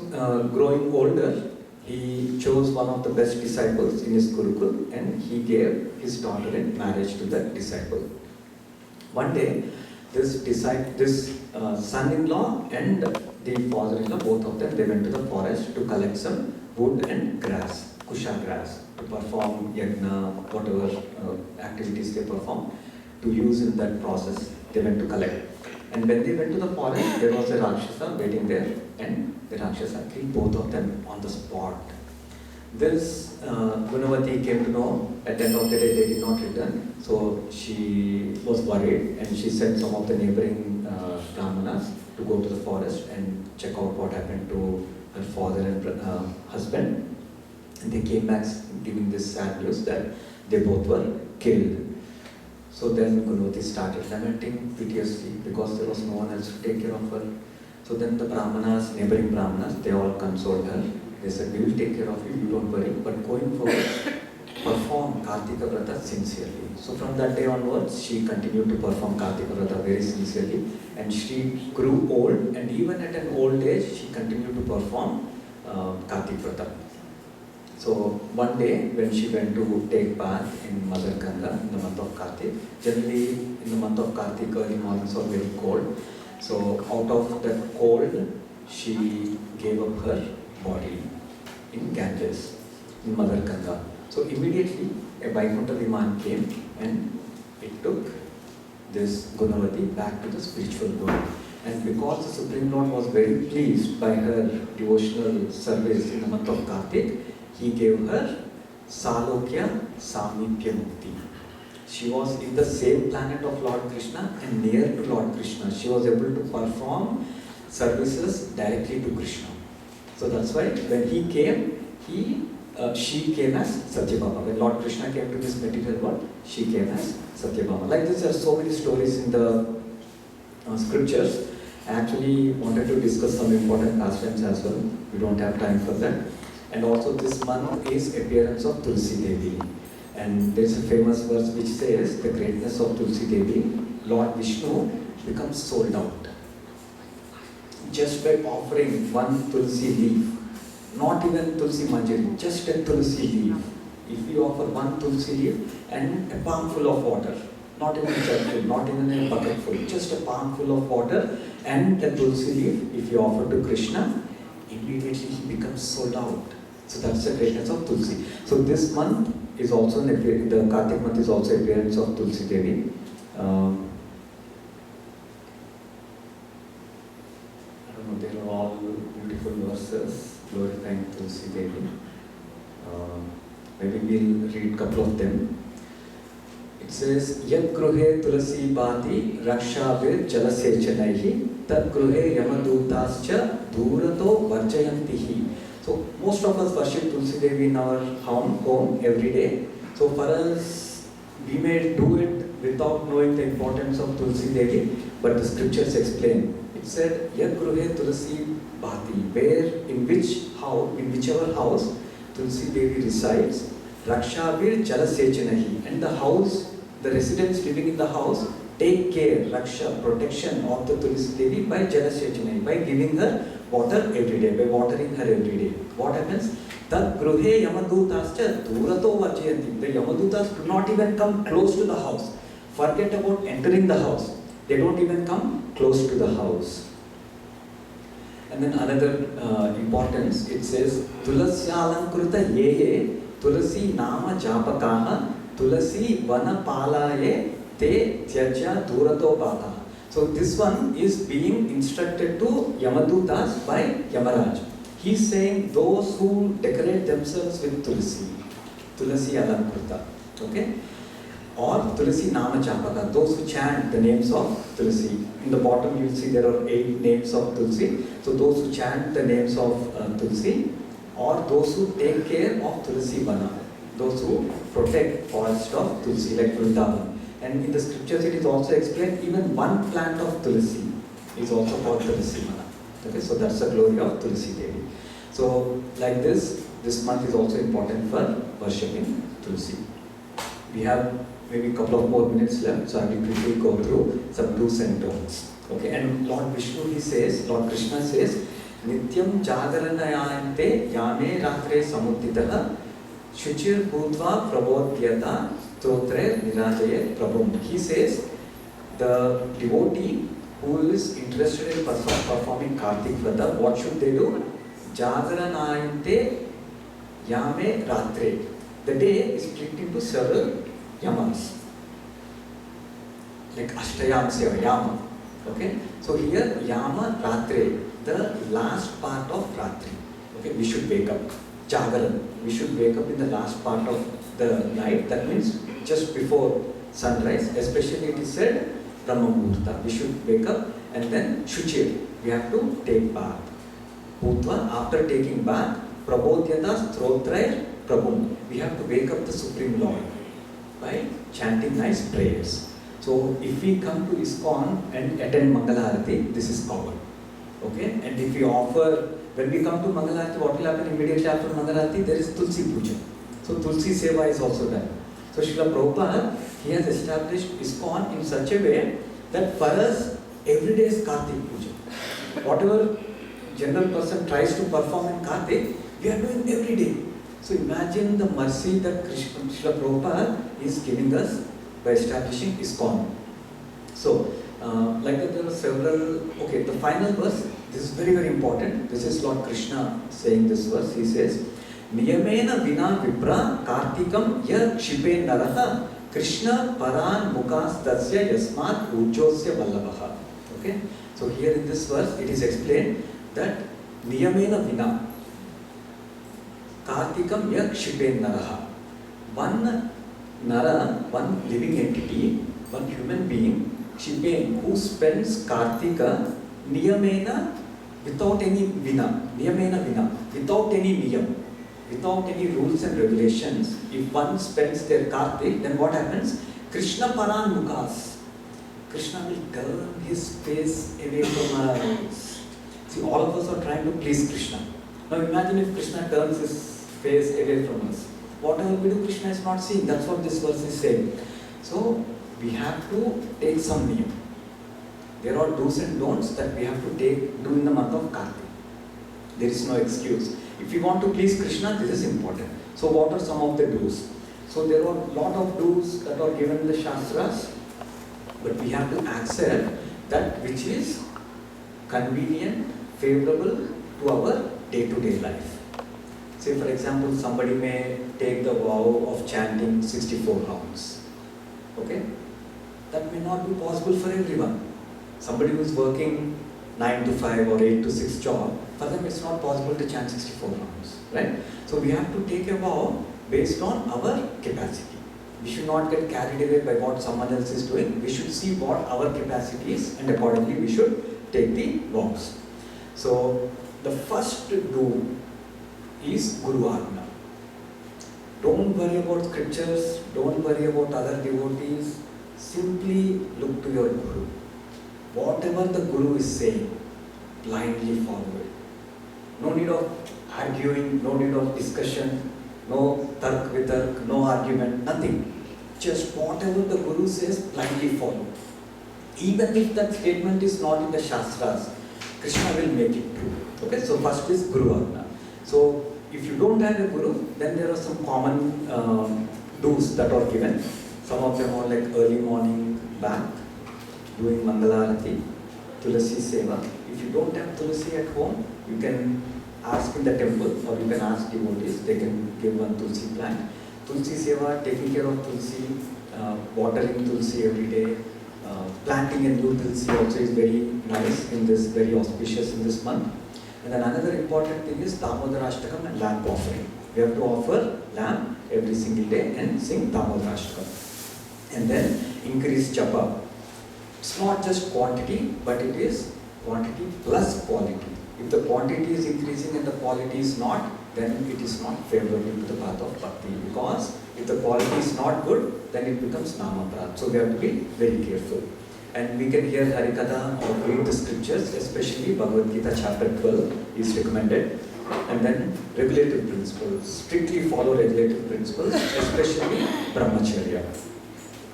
growing older, he chose one of the best disciples in his Gurukul and he gave his daughter in marriage to that disciple. One day, this son-in-law and the father-in-law, both of them, they went to the forest to collect some wood and grass, kusha grass, to perform yagna, whatever activities they perform, to use in that process. They went to collect. And when they went to the forest, there was a Rakshasa waiting there, and the Rakshasa killed both of them on the spot. This Gunavati came to know at the end of the day they did not return, so she was worried and she sent some of the neighboring Brahmanas to go to the forest and check out what happened to her father and husband. And they came back giving this sad news that they both were killed. So then Gunavati started lamenting piteously because there was no one else to take care of her. So then the Brahmanas, neighboring Brahmanas, they all consoled her. They said, "We will take care of you, you don't worry, but going forward, perform Kartika Vrata sincerely." So from that day onwards, she continued to perform Kartika Vrata very sincerely, and she grew old, and even at an old age, she continued to perform Kartika Vrata. So one day when she went to take bath in Mother Ganga in the month of Kartik, generally in the month of Kartik early mornings are very cold. So out of that cold, she gave up her body in Ganges, in Mother Ganga. So immediately a Vaikuntha Viman came and it took this Gunavati back to the spiritual world. And because the Supreme Lord was very pleased by her devotional service in the month of Kartik, he gave her Salokya Samipya Mukti. She was in the same planet of Lord Krishna and near to Lord Krishna. She was able to perform services directly to Krishna. So that's why when he came, she came as Satyabhama. When Lord Krishna came to this material world, she came as Satyabhama. Like this, there are so many stories in the scriptures. I actually wanted to discuss some important pastimes as well. We don't have time for that. And also this month is appearance of Tulsi Devi. And there's a famous verse which says the greatness of Tulsi Devi, Lord Vishnu becomes sold out. Just by offering one Tulsi leaf, not even Tulsi Manjari, just a Tulsi leaf. If we offer one Tulsi leaf and a palm full of water, not even a jugful, not even a bucket full, just a palm full of water and a Tulsi leaf, if you offer to Krishna, immediately he becomes sold out. So that's the greatness of Tulsi. So this month is also the Kartik month is also appearance of Tulsi Devi. I don't know, they are all beautiful verses glorifying Tulsi Devi. Maybe we'll read a couple of them. It says, Yad Gruhe Tulasi Bati Rakshabir Jalasechanaihi Tad Gruhe Yamadutascha Durato Varjayantihi. So most of us worship Tulsi Devi in our home every day. So for us, we may do it without knowing the importance of Tulsi Devi, but the scriptures explain. It said, Yad Gruhe Tulasi Bhati, where, in whichever house Tulsi Devi resides, Rakshabir Jalasechanahi, and the house, the residents living in the house, take care, Raksha, protection of the Tulsi Devi by Jalasechanahi, by giving her water every day, by watering her every day. What happens? Tad Gruhe Yamadutascha Durato Varjayanti. The Yamadutas do not even come close to the house. Forget about entering the house. They don't even come close to the house. And then another importance, it says, Tulasyaalankruta Yehe Tulasi Nama Japakaha Tulasi Vana Palaye Te Tyaja Durato Bata. So this one is being instructed to Yamadutas by Yamaraj. He's saying those who decorate themselves with Tulsi, Tulasi Alankruta, okay? Or Tulasi Nama Japaka, those who chant the names of Tulsi. In the bottom you will see there are 8 names of Tulsi. So those who chant the names of Tulsi, or those who take care of Tulsi Vana, those who protect forest of Tulsi like Vrindavan. And in the scriptures it is also explained even one plant of Tulsi is also called Tulsi Vana. Okay, so that's the glory of Tulsi Devi. So like this month is also important for worshipping Tulsi. We have maybe a couple of more minutes left, so I will quickly go through some do's and don'ts. Okay, and Lord Vishnu, he says, Lord Krishna says, Nityam Jagaranayante Yame Ratre Samuditaha Shuchir Bhutva Prabodhyata Stotre Nirajaye Prabhum. He says, the devotee who is interested in performing Kartik Vrata, what should they do? Jagaranayante Yame Ratre. The day is split into several yamas, like Ashtayam Seva, Yama. Okay, so here Yama Ratre, the last part of Ratri. Okay, we should wake up. Jagaran, we should wake up in the last part of the night. That means just before sunrise. Especially it is said Brahma Muhurta. We should wake up and then Shuchir. We have to take bath. Bhutva, after taking bath, Prabodhyata Strotrair Prabhu. We have to wake up the Supreme Lord by chanting nice prayers. So if we come to Iskcon and attend Mangalarati, this is covered. Okay? And if we offer, when we come to Mangalarati, what will happen immediately after Mangalarati? There is Tulsi Puja. So Tulsi Seva is also done. So Srila Prabhupada, he has established Iskcon in such a way that for us, every day is Kartik Puja. Whatever general person tries to perform in Kartik, we are doing every day. So imagine the mercy that Srila Prabhupada is giving us by establishing Iskcon. So, like that there are several, okay, the final verse, This is very, very important. This is Lord Krishna saying this verse. He says, Niyamena vina vipra kartikam ya kshipe naraha Krishna paran mukas tasya yasmat ujosya vallabhaha. Okay? So here in this verse, it is explained that Niyamena vina kartikam ya kshipe naraha. One nara, one living entity, one human being, kshipe, who spends kartika niyamena, without any vina, niyamena vina, without any niyam, without any rules and regulations. If one spends their kartik, then what happens? Krishna paran mukas. Krishna will turn his face away from us. See, all of us are trying to please Krishna. Now imagine if Krishna turns his face away from us. Whatever we do, Krishna is not seeing. That's what this verse is saying. So we have to take some niyam. There are do's and don'ts that we have to do in the month of Kartik. There is no excuse. If we want to please Krishna, this is important. So what are some of the do's? So there are a lot of do's that are given in the Shastras, but we have to accept that which is convenient, favorable to our day-to-day life. Say for example, somebody may take the vow of chanting 64 rounds. Okay? That may not be possible for everyone. Somebody who is working 9 to 5 or 8 to 6 job, for them it's not possible to chant 64 rounds, right? So we have to take a vow based on our capacity. We should not get carried away by what someone else is doing. We should see what our capacity is, and accordingly we should take the vows. So the first do is Guru Agna. Don't worry about scriptures, don't worry about other devotees, simply look to your Guru. Whatever the Guru is saying, blindly follow it. No need of arguing, no need of discussion, no tark vitark, no argument, nothing. Just whatever the Guru says, blindly follow. Even if that statement is not in the Shastras, Krishna will make it true. Okay, so first is Guru Agna. So if you don't have a Guru, then there are some common do's that are given. Some of them are like early morning bath, doing Mangalarati, Tulasi Seva. If you don't have Tulasi at home, you can ask in the temple or you can ask devotees, they can give one Tulsi plant. Tulsi Seva, taking care of Tulsi, watering Tulsi every day, planting a new Tulsi also is very nice in this, very auspicious in this month. And then another important thing is Damodarashtakam and lamp offering. We have to offer lamp every single day and sing Damodarashtakam. And then increase japa. It's not just quantity, but it is quantity plus quality. If the quantity is increasing and the quality is not, then it is not favorable to the path of bhakti. Because if the quality is not good, then it becomes namaprad. So we have to be very careful. And we can hear Harikatha or read the scriptures, especially Bhagavad Gita chapter 12 is recommended. And then regulative principles. Strictly follow regulative principles, especially brahmacharya.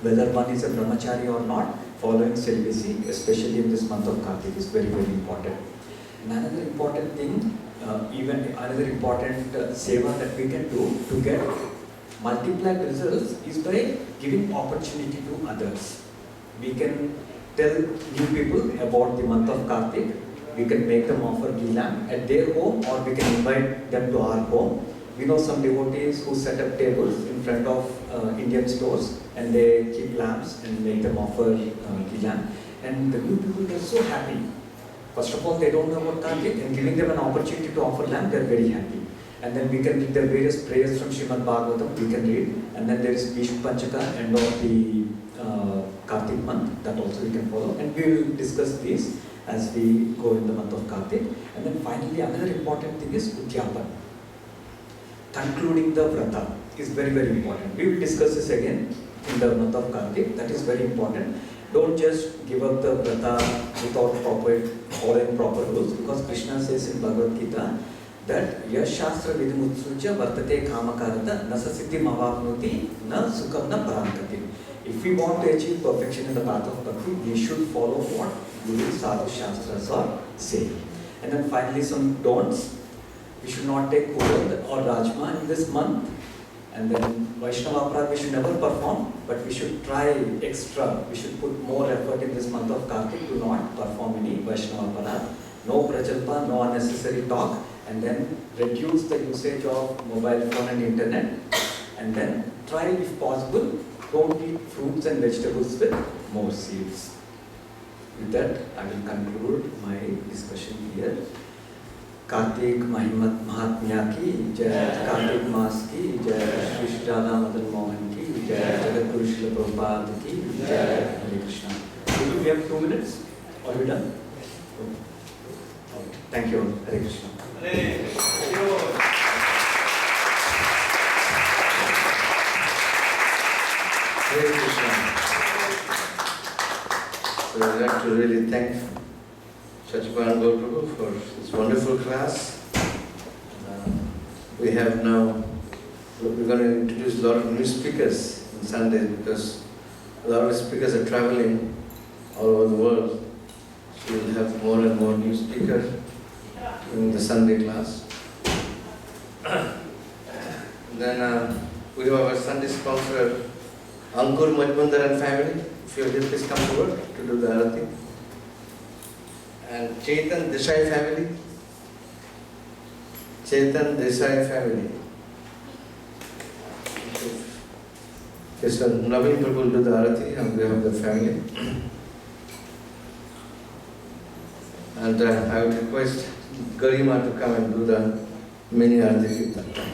Whether one is a brahmachari or not, following celibacy, especially in this month of Kartik, is very, very important. And another important thing, even another important seva that we can do to get multiplied results is by giving opportunity to others. We can tell new people about the month of Kartik. We can make them offer ghee lamp at their home, or we can invite them to our home. We know some devotees who set up tables in front of Indian stores and they keep lamps and make them offer ghee lamp. And the new people are so happy. First of all, they don't know about Kartik, and giving them an opportunity to offer lamp, they are very happy. And then we can read the various prayers from Srimad Bhagavatam, we can read. And then there is Vishnu Panchaka, end of the Kartik month, that also we can follow. And we will discuss these as we go in the month of Kartik. And then finally, another important thing is Udyapan. Concluding the vrata is very, very important. We will discuss this again in the month of Kartik. That is very important. Don't just give up the vrata without following proper rules, because Krishna says in Bhagavad Gita that yash shastra vidimutsuja vartate kamakarata nasasiddhi mavapnoti na sukham na parankati. If we want to achieve perfection in the path of bhakti, we should follow what Guru Sadhu Shastras are saying. And then finally some don'ts. We should not take Urad or Rajma in this month. And then Vaishnava Aparad we should never perform, but we should try extra. We should put more effort in this month of Kartik to not perform any Vaishnava Aparad. no prajalpa, no unnecessary talk, and then reduce the usage of mobile phone and internet, and then try, if possible, don't eat fruits and vegetables with more seeds. With that, I will conclude my discussion here. Kartik Mahatmya ki jai, Kartik Maas ki jai, Shri Shri Radha Madan Mohan ki jai, Jagat Guru Srila Prabhupada ki jai, Hare Krishna. Do we have 2 minutes? Are we done? Okay. Thank you. Hare Krishna. Hare Krishna. Hare Krishna. So I'd like to really thank Sacipran Gauraprabhu for this wonderful class. We have now, we're going to introduce a lot of new speakers on Sundays because a lot of speakers are traveling all over the world. So we'll have more and more new speakers in the Sunday class. Then we have our Sunday sponsor, Ankur Majmundar and family. If you're here, please come forward to do the arati. And Chetan Desai family. Chetan Desai family. Yes, sir. Naveen Prabhu will do the arati on behalf of the family. And I would request Garima to come and do the mini arati kirtan.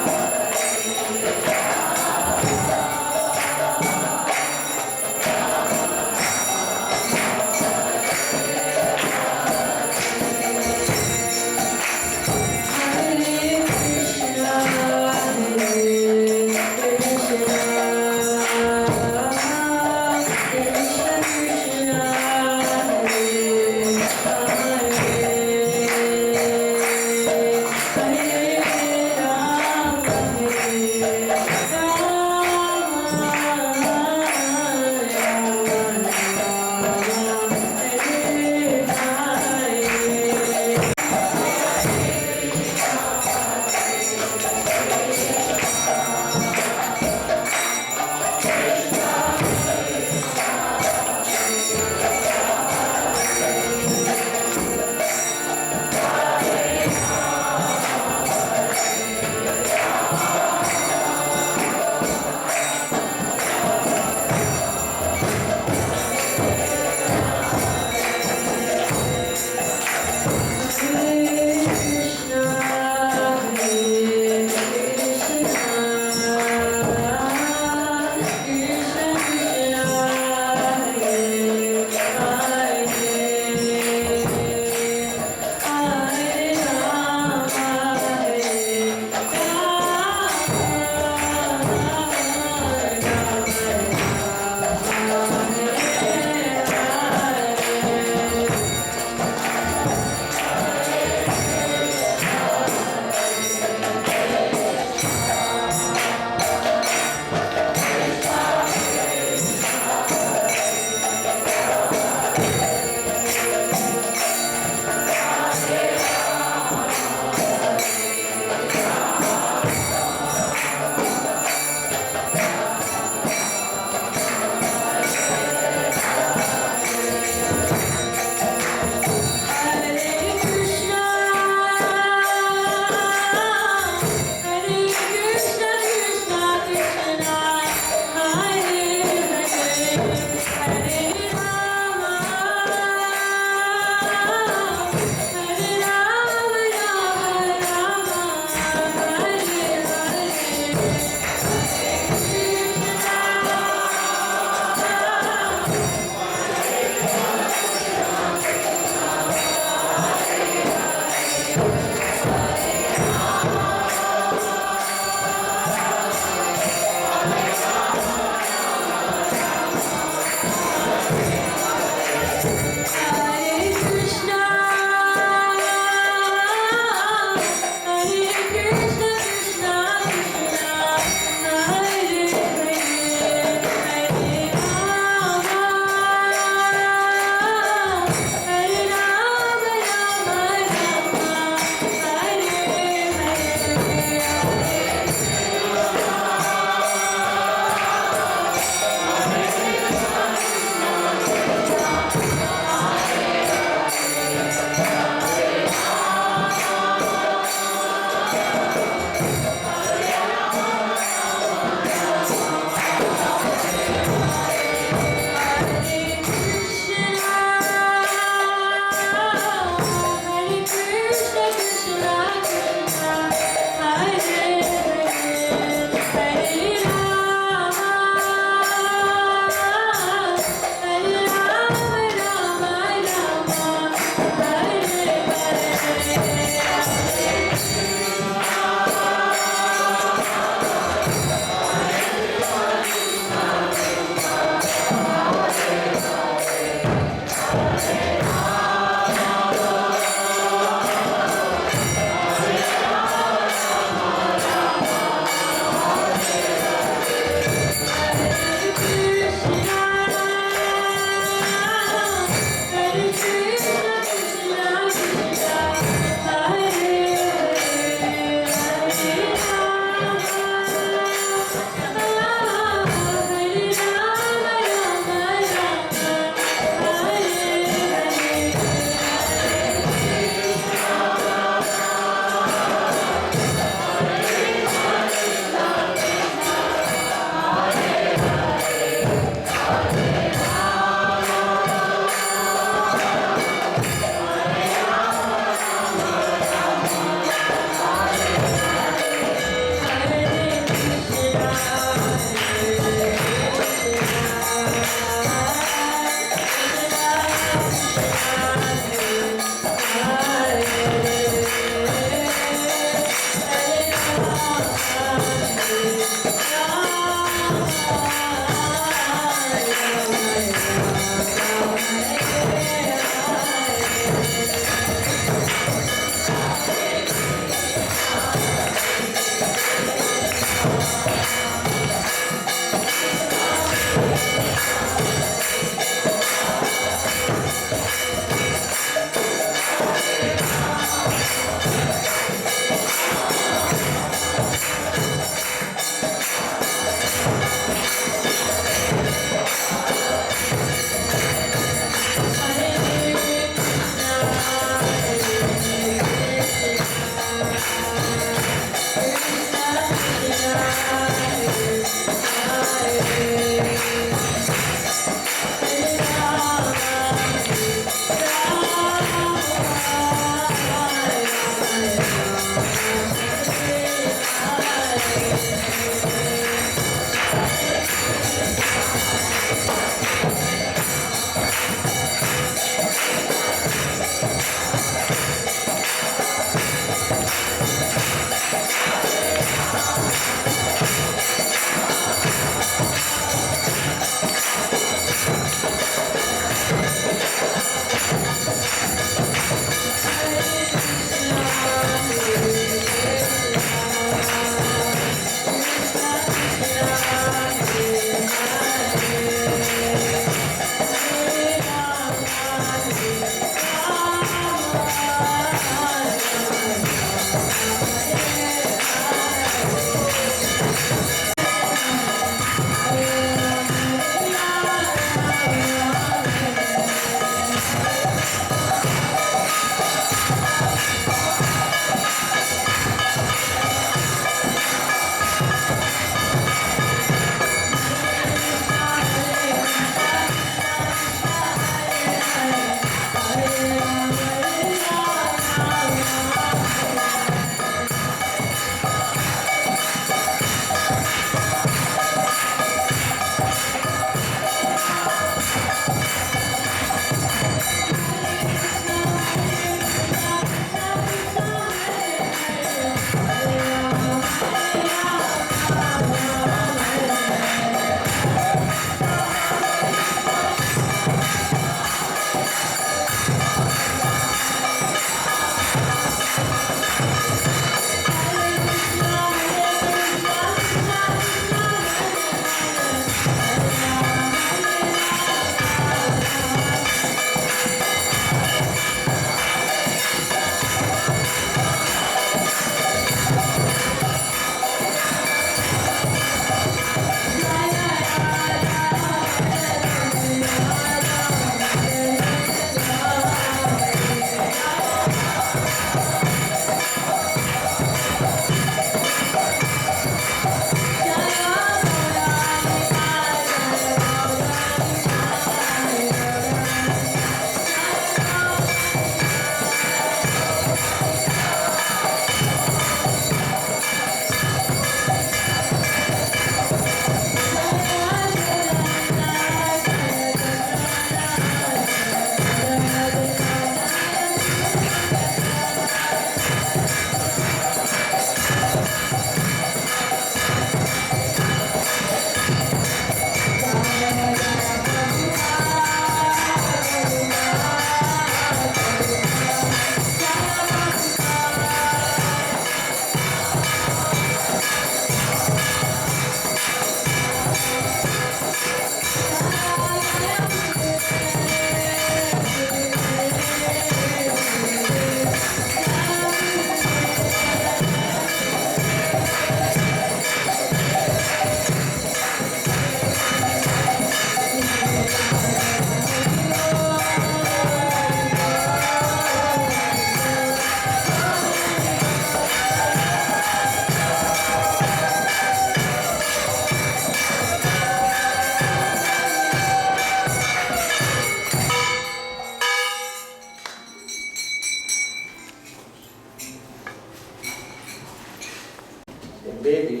baby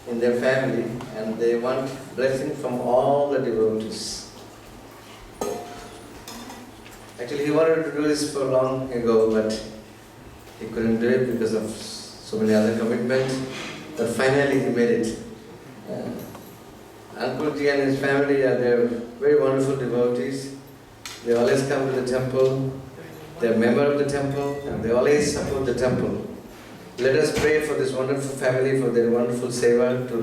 in their family and they want blessing from all the devotees. Actually, he wanted to do this for long ago, but he couldn't do it because of so many other commitments. But finally, he made it. Uncle Ji and his family are they're very wonderful devotees. They always come to the temple. They're a member of the temple, and they always support the temple. Let us pray for this wonderful family, for their wonderful seva to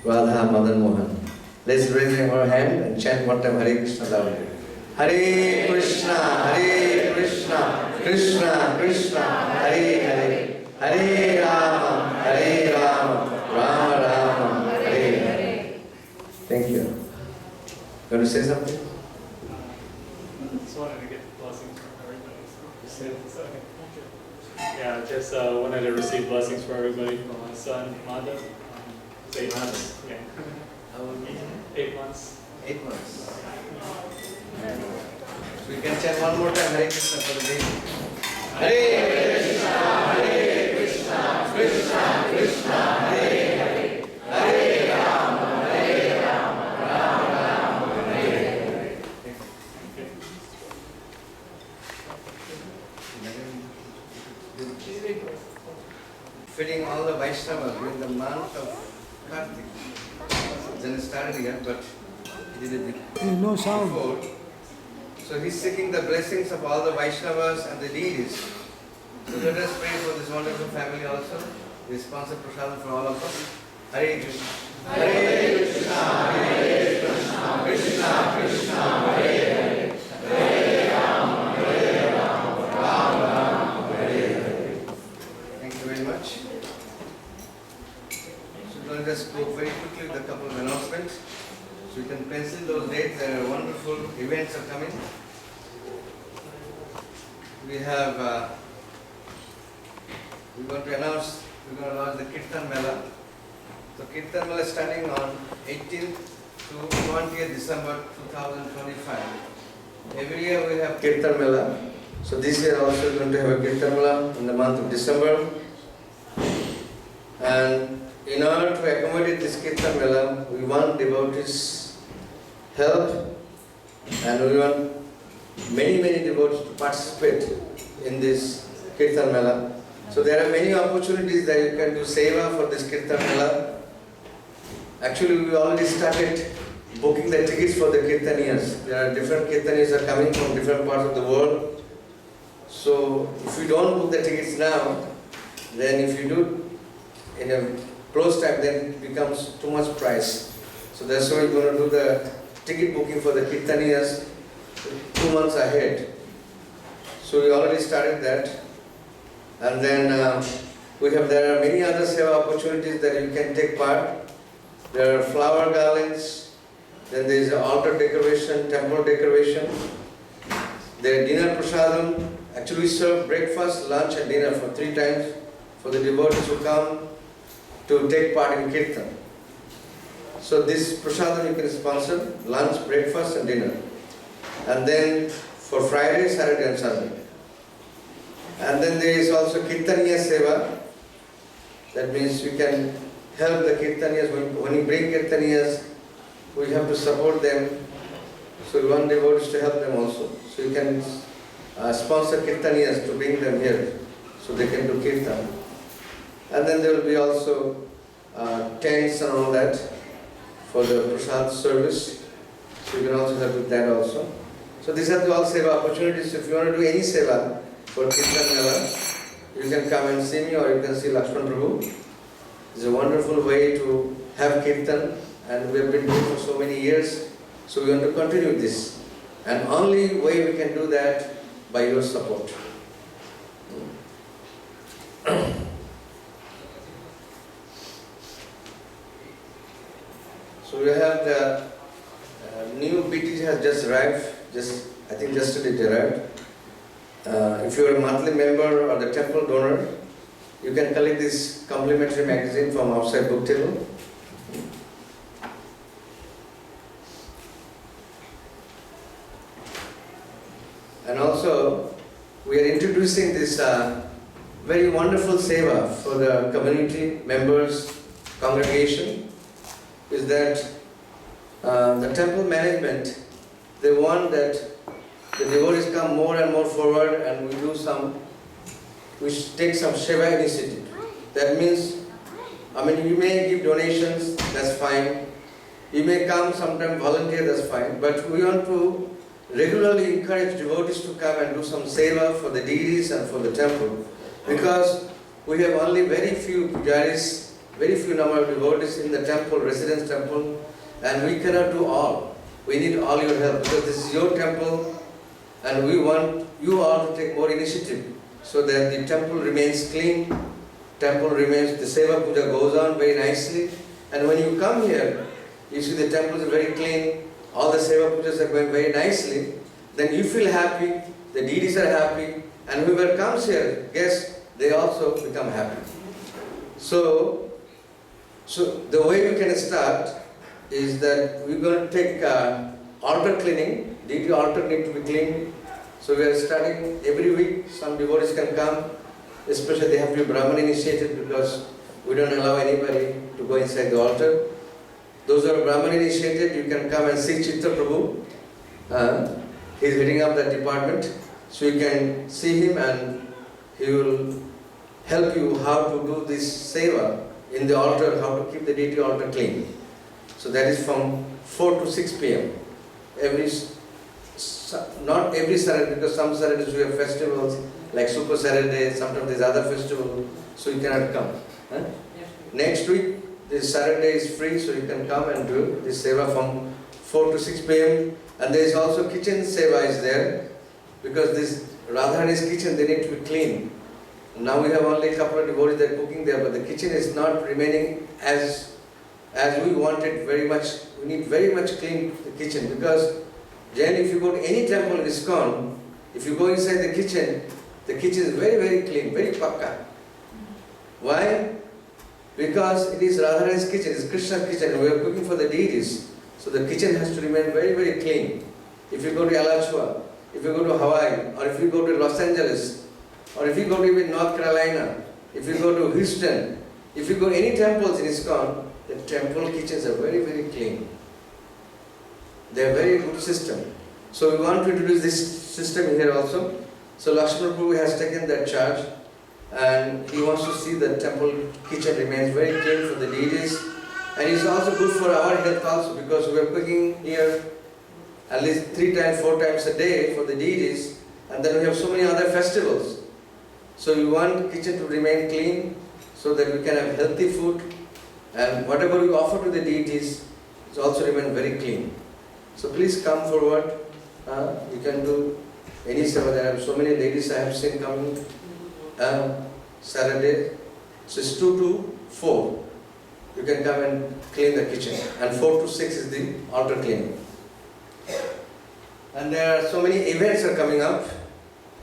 Radha Madan Mohan. Let's raise our hand and chant one time Hare Krishna loudly. Hare Krishna, Krishna Krishna, Hare Hare, Hare Rama, Rama Rama, Hare Hare. Thank you. Want to say something? Just wanted to get blessings from everybody. Yeah, just wanted to receive blessings from everybody, from my son, Manda. He's 8 months. Yeah. How old is he? 8 months. 8 months. So we can chant one more time Hare Krishna for the day. Hare Krishna, Krishna Krishna, Hare Hare, Hare Rama, Rama Rama, Hare Hare. Fitting all the Vaishnavas during the month of Kartik. Then it started here, but he did it No sound. before. So he's seeking the blessings of all the Vaishnavas and the deities. So let us pray for this wonderful family also. We sponsor prasadam for all of us. Hare Krishna. Hare Krishna, Hare Krishna, Krishna Krishna, Hare Hare, Hare Rama, Rama Rama, Hare Hare. Thank you very much. So let us go very quickly with a couple of announcements. So you can pencil those dates. There are wonderful events are coming. We have, we're going to announce, we're going to launch the Kirtan Mela. So Kirtan Mela is starting on 18th to 20th December 2025. Every year we have Kirtan Mela. So this year also we're going to have a Kirtan Mela in the month of December. And in order to accommodate this Kirtan Mela, we want devotees' help and we want many devotees to participate in this Kirtan Mela. So there are many opportunities that you can do seva for this Kirtan Mela. Actually, we already started booking the tickets for the Kirtaniyas. There are different Kirtaniyas are coming from different parts of the world. So if you don't book the tickets now, then if you do in a close time, then it becomes too much price. So that's why we're going to do the ticket booking for the Kirtaniyas 2 months ahead. So we already started that. And then there are many other seva opportunities that you can take part. There are flower garlands, then there is altar decoration, temple decoration. There are dinner prasadam. Actually we serve breakfast, lunch and dinner for 3 times for the devotees who come to take part in Kirtan. So this prasadam you can sponsor, lunch, breakfast and dinner. And then for Friday, Saturday and Sunday. And then there is also Kirtaniya Seva. That means you can help the Kirtaniyas. When you bring Kirtaniyas, we have to support them. So we want devotees to help them also. So you can sponsor Kirtaniyas to bring them here so they can do Kirtan. And then there will be also tents and all that for the prasad service. So you can also help with that also. So these are the all seva opportunities. If you want to do any seva for Kirtan Mela, you can come and see me or you can see Lakshman Prabhu. It's a wonderful way to have Kirtan and we have been doing for so many years. So we want to continue this. And only way we can do that by your support. So we have the new BTG has just arrived, I think yesterday it arrived. If you are a monthly member or the temple donor, you can collect this complimentary magazine from outside book table. And also, we are introducing this very wonderful seva for the community members, congregation, is that the temple management, they want that the devotees come more and more forward and we take some seva initiative. That means, you may give donations, that's fine. You may come sometime volunteer, that's fine. But we want to regularly encourage devotees to come and do some seva for the deities and for the temple. Because we have only very few pujaris, very few number of devotees in the temple, residence temple, and we cannot do all. We need all your help because this is your temple and we want you all to take more initiative so that the temple remains clean, the seva puja goes on very nicely. And when you come here, you see the temple is very clean, all the seva pujas are going very nicely, then you feel happy, the deities are happy, and whoever comes here, guests, they also become happy. So the way we can start is that we're going to take altar cleaning. Deity altar need to be cleaned. So we are starting every week. Some devotees can come, especially they have to be Brahman initiated because we don't allow anybody to go inside the altar. Those who are Brahman initiated, you can come and see Chitta Prabhu. He's heading up that department. So you can see him and he will help you how to do this seva in the altar, how to keep the deity altar clean. So that is from 4 to 6 p.m. Not every Saturday, because some Saturdays we have festivals like Super Saturday, sometimes there's other festival, so you cannot come. Next week, this Saturday is free, so you can come and do this seva from 4 to 6 p.m. And there is also kitchen seva is there, because this Radharani's kitchen, they need to be clean. Now we have only a couple of devotees that are cooking there, but the kitchen is not remaining as we wanted very much. We need very much clean the kitchen, because generally if you go to any temple in Iskcon, if you go inside the kitchen is very, very clean, very pakka. Why? Because it is Radharani's kitchen, it is Krishna's kitchen, and we are cooking for the deities. So the kitchen has to remain very, very clean. If you go to Alachua, if you go to Hawaii, or if you go to Los Angeles, or if you go to even North Carolina, if you go to Houston, if you go to any temples in Iskcon, the temple kitchens are very, very clean. They are very good system. So we want to introduce this system here also. So Lakshmana Prabhu has taken that charge and he wants to see the temple kitchen remains very clean for the deities. And it's also good for our health also, because we are cooking here at least 3 times, 4 times a day for the deities, and then we have so many other festivals. So we want kitchen to remain clean so that we can have healthy food, and whatever we offer to the deities is also remain very clean. So please come forward. You can do any seva. There are so many ladies I have seen coming Saturday. So it's 2 to 4. You can come and clean the kitchen. And 4 to 6 is the altar cleaning. And there are so many events are coming up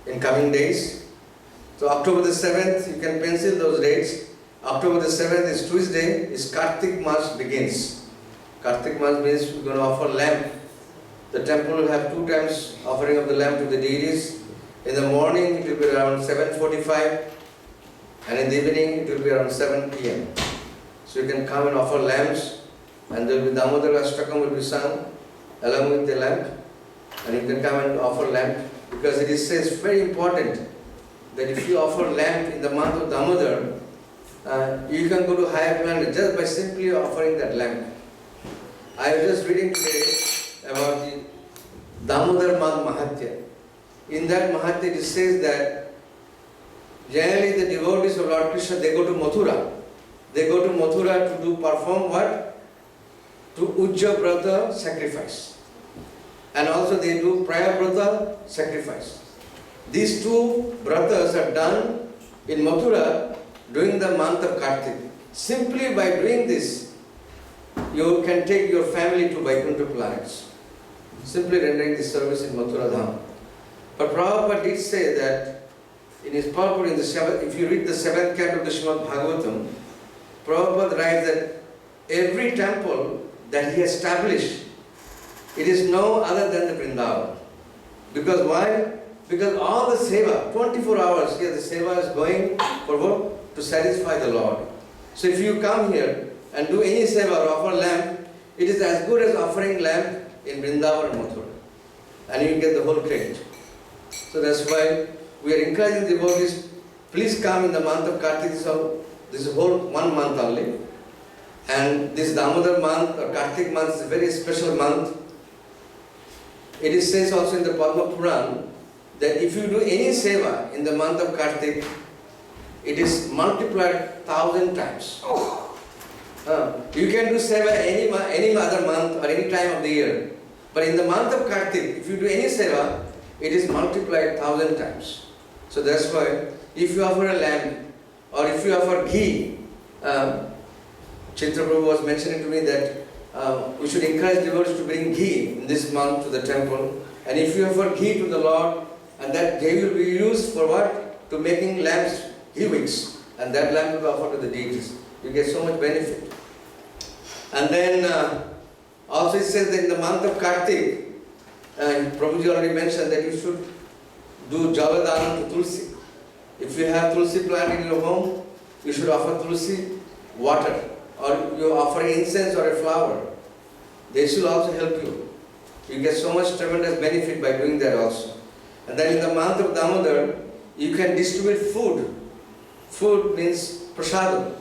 in coming days. So October the 7th, you can pencil those dates. October the 7th is Tuesday, is Kartik Mas begins. Kartik Mas means we're going to offer lamp. The temple will have 2 times offering of the lamp to the deities. In the morning it will be around 7:45 and in the evening it will be around 7 p.m. So you can come and offer lamps, and there will be Damodar Ashtakam will be sung along with the lamp, and you can come and offer lamp, because it is says very important that if you offer lamp in the month of Damodar, you can go to higher planet just by simply offering that lamp. I was just reading today about the Damodar Mahatya. In that Mahatya it says that generally the devotees of Lord Krishna, they go to Mathura. They go to Mathura to perform what? To Ujja Brata sacrifice. And also they do Praya Brata sacrifice. These 2 bratas are done in Mathura during the month of Kartik. Simply by doing this, you can take your family to Vaikuntha planets. Simply rendering this service in Mathura Dham. But Prabhupada did say that in his purport, if you read the 7th canto of the Srimad Bhagavatam, Prabhupada writes that every temple that he established, it is no other than the Vrindavan. Because why? Because all the seva, 24 hours here, the seva is going for what? To satisfy the Lord. So if you come here and do any seva or offer lamb, it is as good as offering lamb in Vrindavan and Mathura. And you get the whole credit. So that's why we are encouraging devotees, please come in the month of Kartik. So this is whole 1 month only. And this Damodar month or Kartik month is a very special month. It is says also in the Padma Puran that if you do any seva in the month of Kartik, it is multiplied 1,000 times. You can do seva any other month or any time of the year. But in the month of Kartik, if you do any seva, it is multiplied 1,000 times. So that's why if you offer a lamb or if you offer ghee, Chitra Prabhu was mentioning to me that we should encourage devotees to bring ghee in this month to the temple. And if you offer ghee to the Lord, and that ghee will be used for what? To making lamps, ghee wicks. And that lamp will be offered to the deities. You get so much benefit. And then also it says that in the month of Kartik, Prabhuji already mentioned that you should do Jaladanam to Tulsi. If you have Tulsi plant in your home, you should offer Tulsi water. Or you offer incense or a flower. They should also help you. You get so much tremendous benefit by doing that also. And then in the month of Damodar, you can distribute food. Food means prasadam.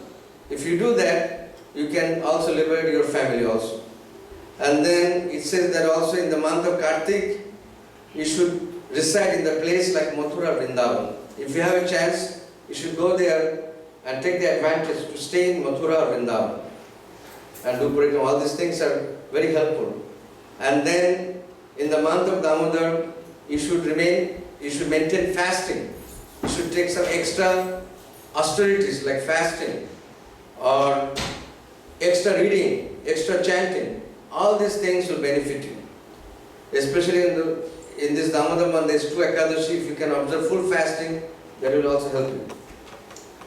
If you do that, you can also liberate your family also. And then it says that also in the month of Kartik, you should reside in the place like Mathura, Vrindavan. If you have a chance, you should go there and take the advantage to stay in Mathura or Vrindavan and do Parikrama. All these things are very helpful. And then in the month of Damodar, you should maintain fasting. You should take some extra austerities like fasting or extra reading, extra chanting. All these things will benefit you. Especially in this Damodar month, there is 2 Ekadashi. If you can observe full fasting, that will also help you.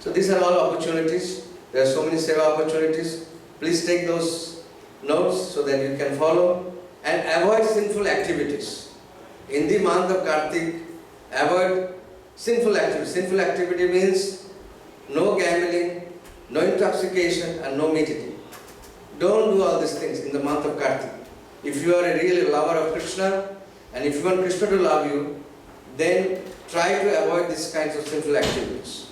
So these are all opportunities. There are so many seva opportunities. Please take those notes so that you can follow and avoid sinful activities. In the month of Kartik, avoid sinful activities. Sinful activity means no gambling, no intoxication and no meat eating. Don't do all these things in the month of Kartik. If you are a really lover of Krishna and if you want Krishna to love you, then try to avoid these kinds of sinful activities.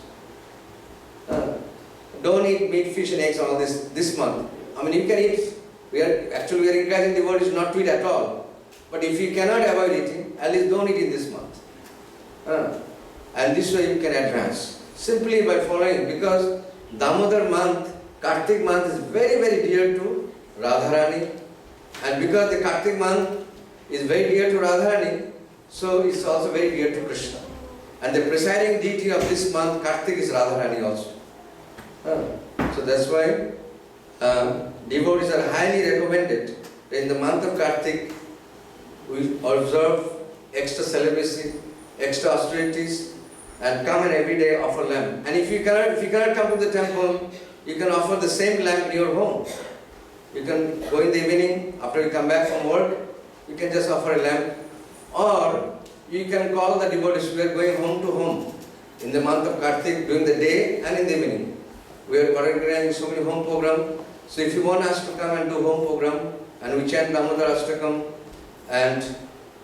Don't eat meat, fish and eggs all this month. I mean, you can eat. We are encouraging devotees not to eat at all. But if you cannot avoid eating, at least don't eat in this month. And this way you can advance. Simply by following, because Damodar month, Kartik month is very, very dear to Radharani. And because the Kartik month is very dear to Radharani, so it's also very dear to Krishna. And the presiding deity of this month, Kartik, is Radharani also. So that's why devotees are highly recommended that in the month of Kartik we observe extra celibacy, extra austerities, and come and every day offer lamb. And if you cannot come to the temple, you can offer the same lamb in your home. You can go in the evening after you come back from work, you can just offer a lamb. Or you can call the devotees. We are going home to home in the month of Kartik during the day and in the evening. We are organizing so many home programs. So if you want us to come and do home program, and we chant Damodar Ashtakam, and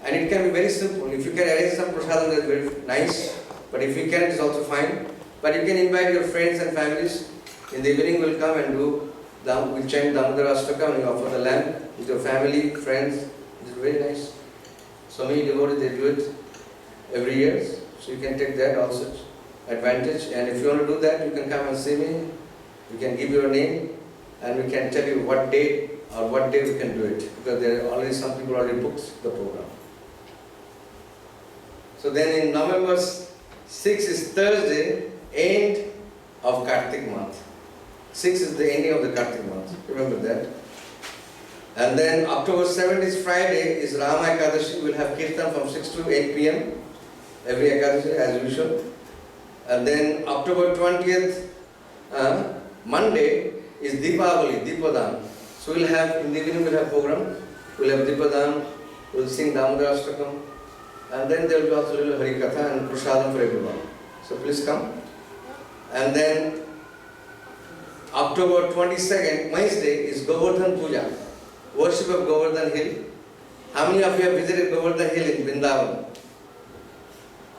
it can be very simple. If you can arrange some prasadam, that's very nice. But if you can, it is also fine. But you can invite your friends and families. In the evening, we'll come and we'll chant Damodar Ashtakam and you offer the lamb with your family, friends. It's very nice. So many devotees, they do it every year. So you can take that also advantage. And if you want to do that, you can come and see me. You can give your name and we can tell you what date or what day we can do it. Because there are already some people already booked the program. So then in November 6 is Thursday, end of Kartik month. 6 is the ending of the Kartik month. Remember that. And then October 7th is Friday, is Rama Ekadashi. We'll have Kirtan from 6 to 8 p.m. every Ekadashi as usual. And then October 20th, Monday, is Deepavali, Deepadan. So we'll have, in the evening we'll have program. We'll have Deepadan, we'll sing Damodar Ashtakam. And then there will be also a little Hari Katha and Prasadam for everyone. So please come. And then October 22nd, Wednesday, is Govardhan Puja, worship of Govardhan Hill. How many of you have visited Govardhan Hill in Vrindavan?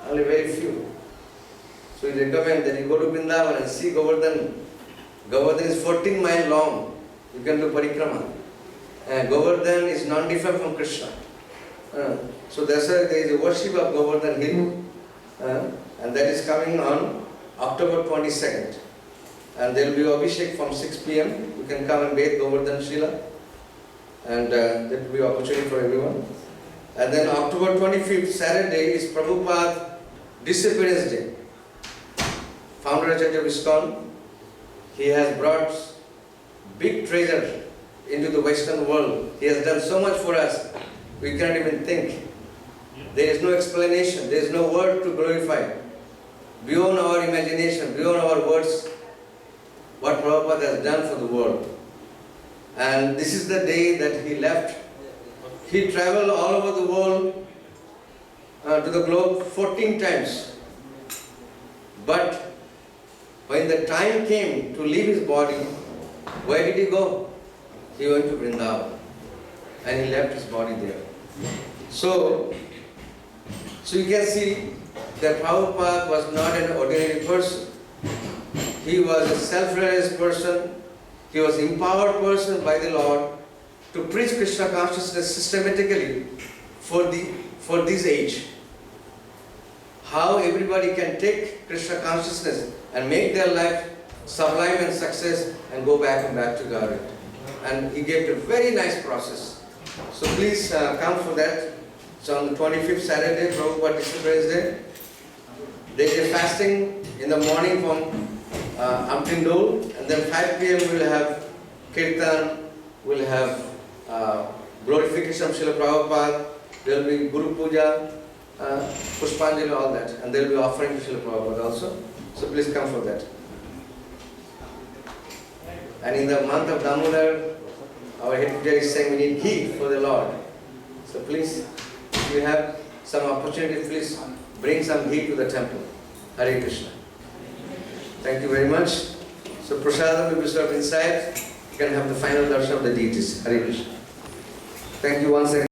Only very few. So we recommend that you go to Vrindavan and see Govardhan. Govardhan is 14 miles long. You can do parikrama. Govardhan is non-different from Krishna. So that's why there is a worship of Govardhan Hill. And that is coming on October 22nd. And there will be Abhishek from 6 p.m. You can come and bathe Govardhan Shila. And that will be opportunity for everyone. And then October 25th, Saturday, is Prabhupada Disappearance Day. Founder of Iskcon. He has brought big treasure into the Western world. He has done so much for us, we can't even think. There is no explanation, there is no word to glorify. Beyond our imagination, beyond our words, what Prabhupada has done for the world. And this is the day that he left. He traveled all over the world to the globe 14 times. But when the time came to leave his body, where did he go? He went to Vrindavan and he left his body there. So you can see that Prabhupada was not an ordinary person. He was a self-realized person. He was an empowered person by the Lord to preach Krishna consciousness systematically for this age. How everybody can take Krishna consciousness and make their life sublime and success and go back to God. And he gave a very nice process. So please come for that. So on the 25th Saturday, Prabhupada Disappearance Day. There is a fasting in the morning from Amtindol, and then 5 p.m. we will have Kirtan, we will have glorification of Srila Prabhupada, there will be Guru Puja, Pushpanjali, all that, and there will be offering to Srila Prabhupada also. So please come for that. And in the month of Damodar, our head teacher is saying we need ghee for the Lord. So please, if you have some opportunity, please bring some ghee to the temple. Hare Krishna. Thank you very much. So prasadam will be served inside. You can have the final darshan of the deities. Hare Krishna. Thank you once again.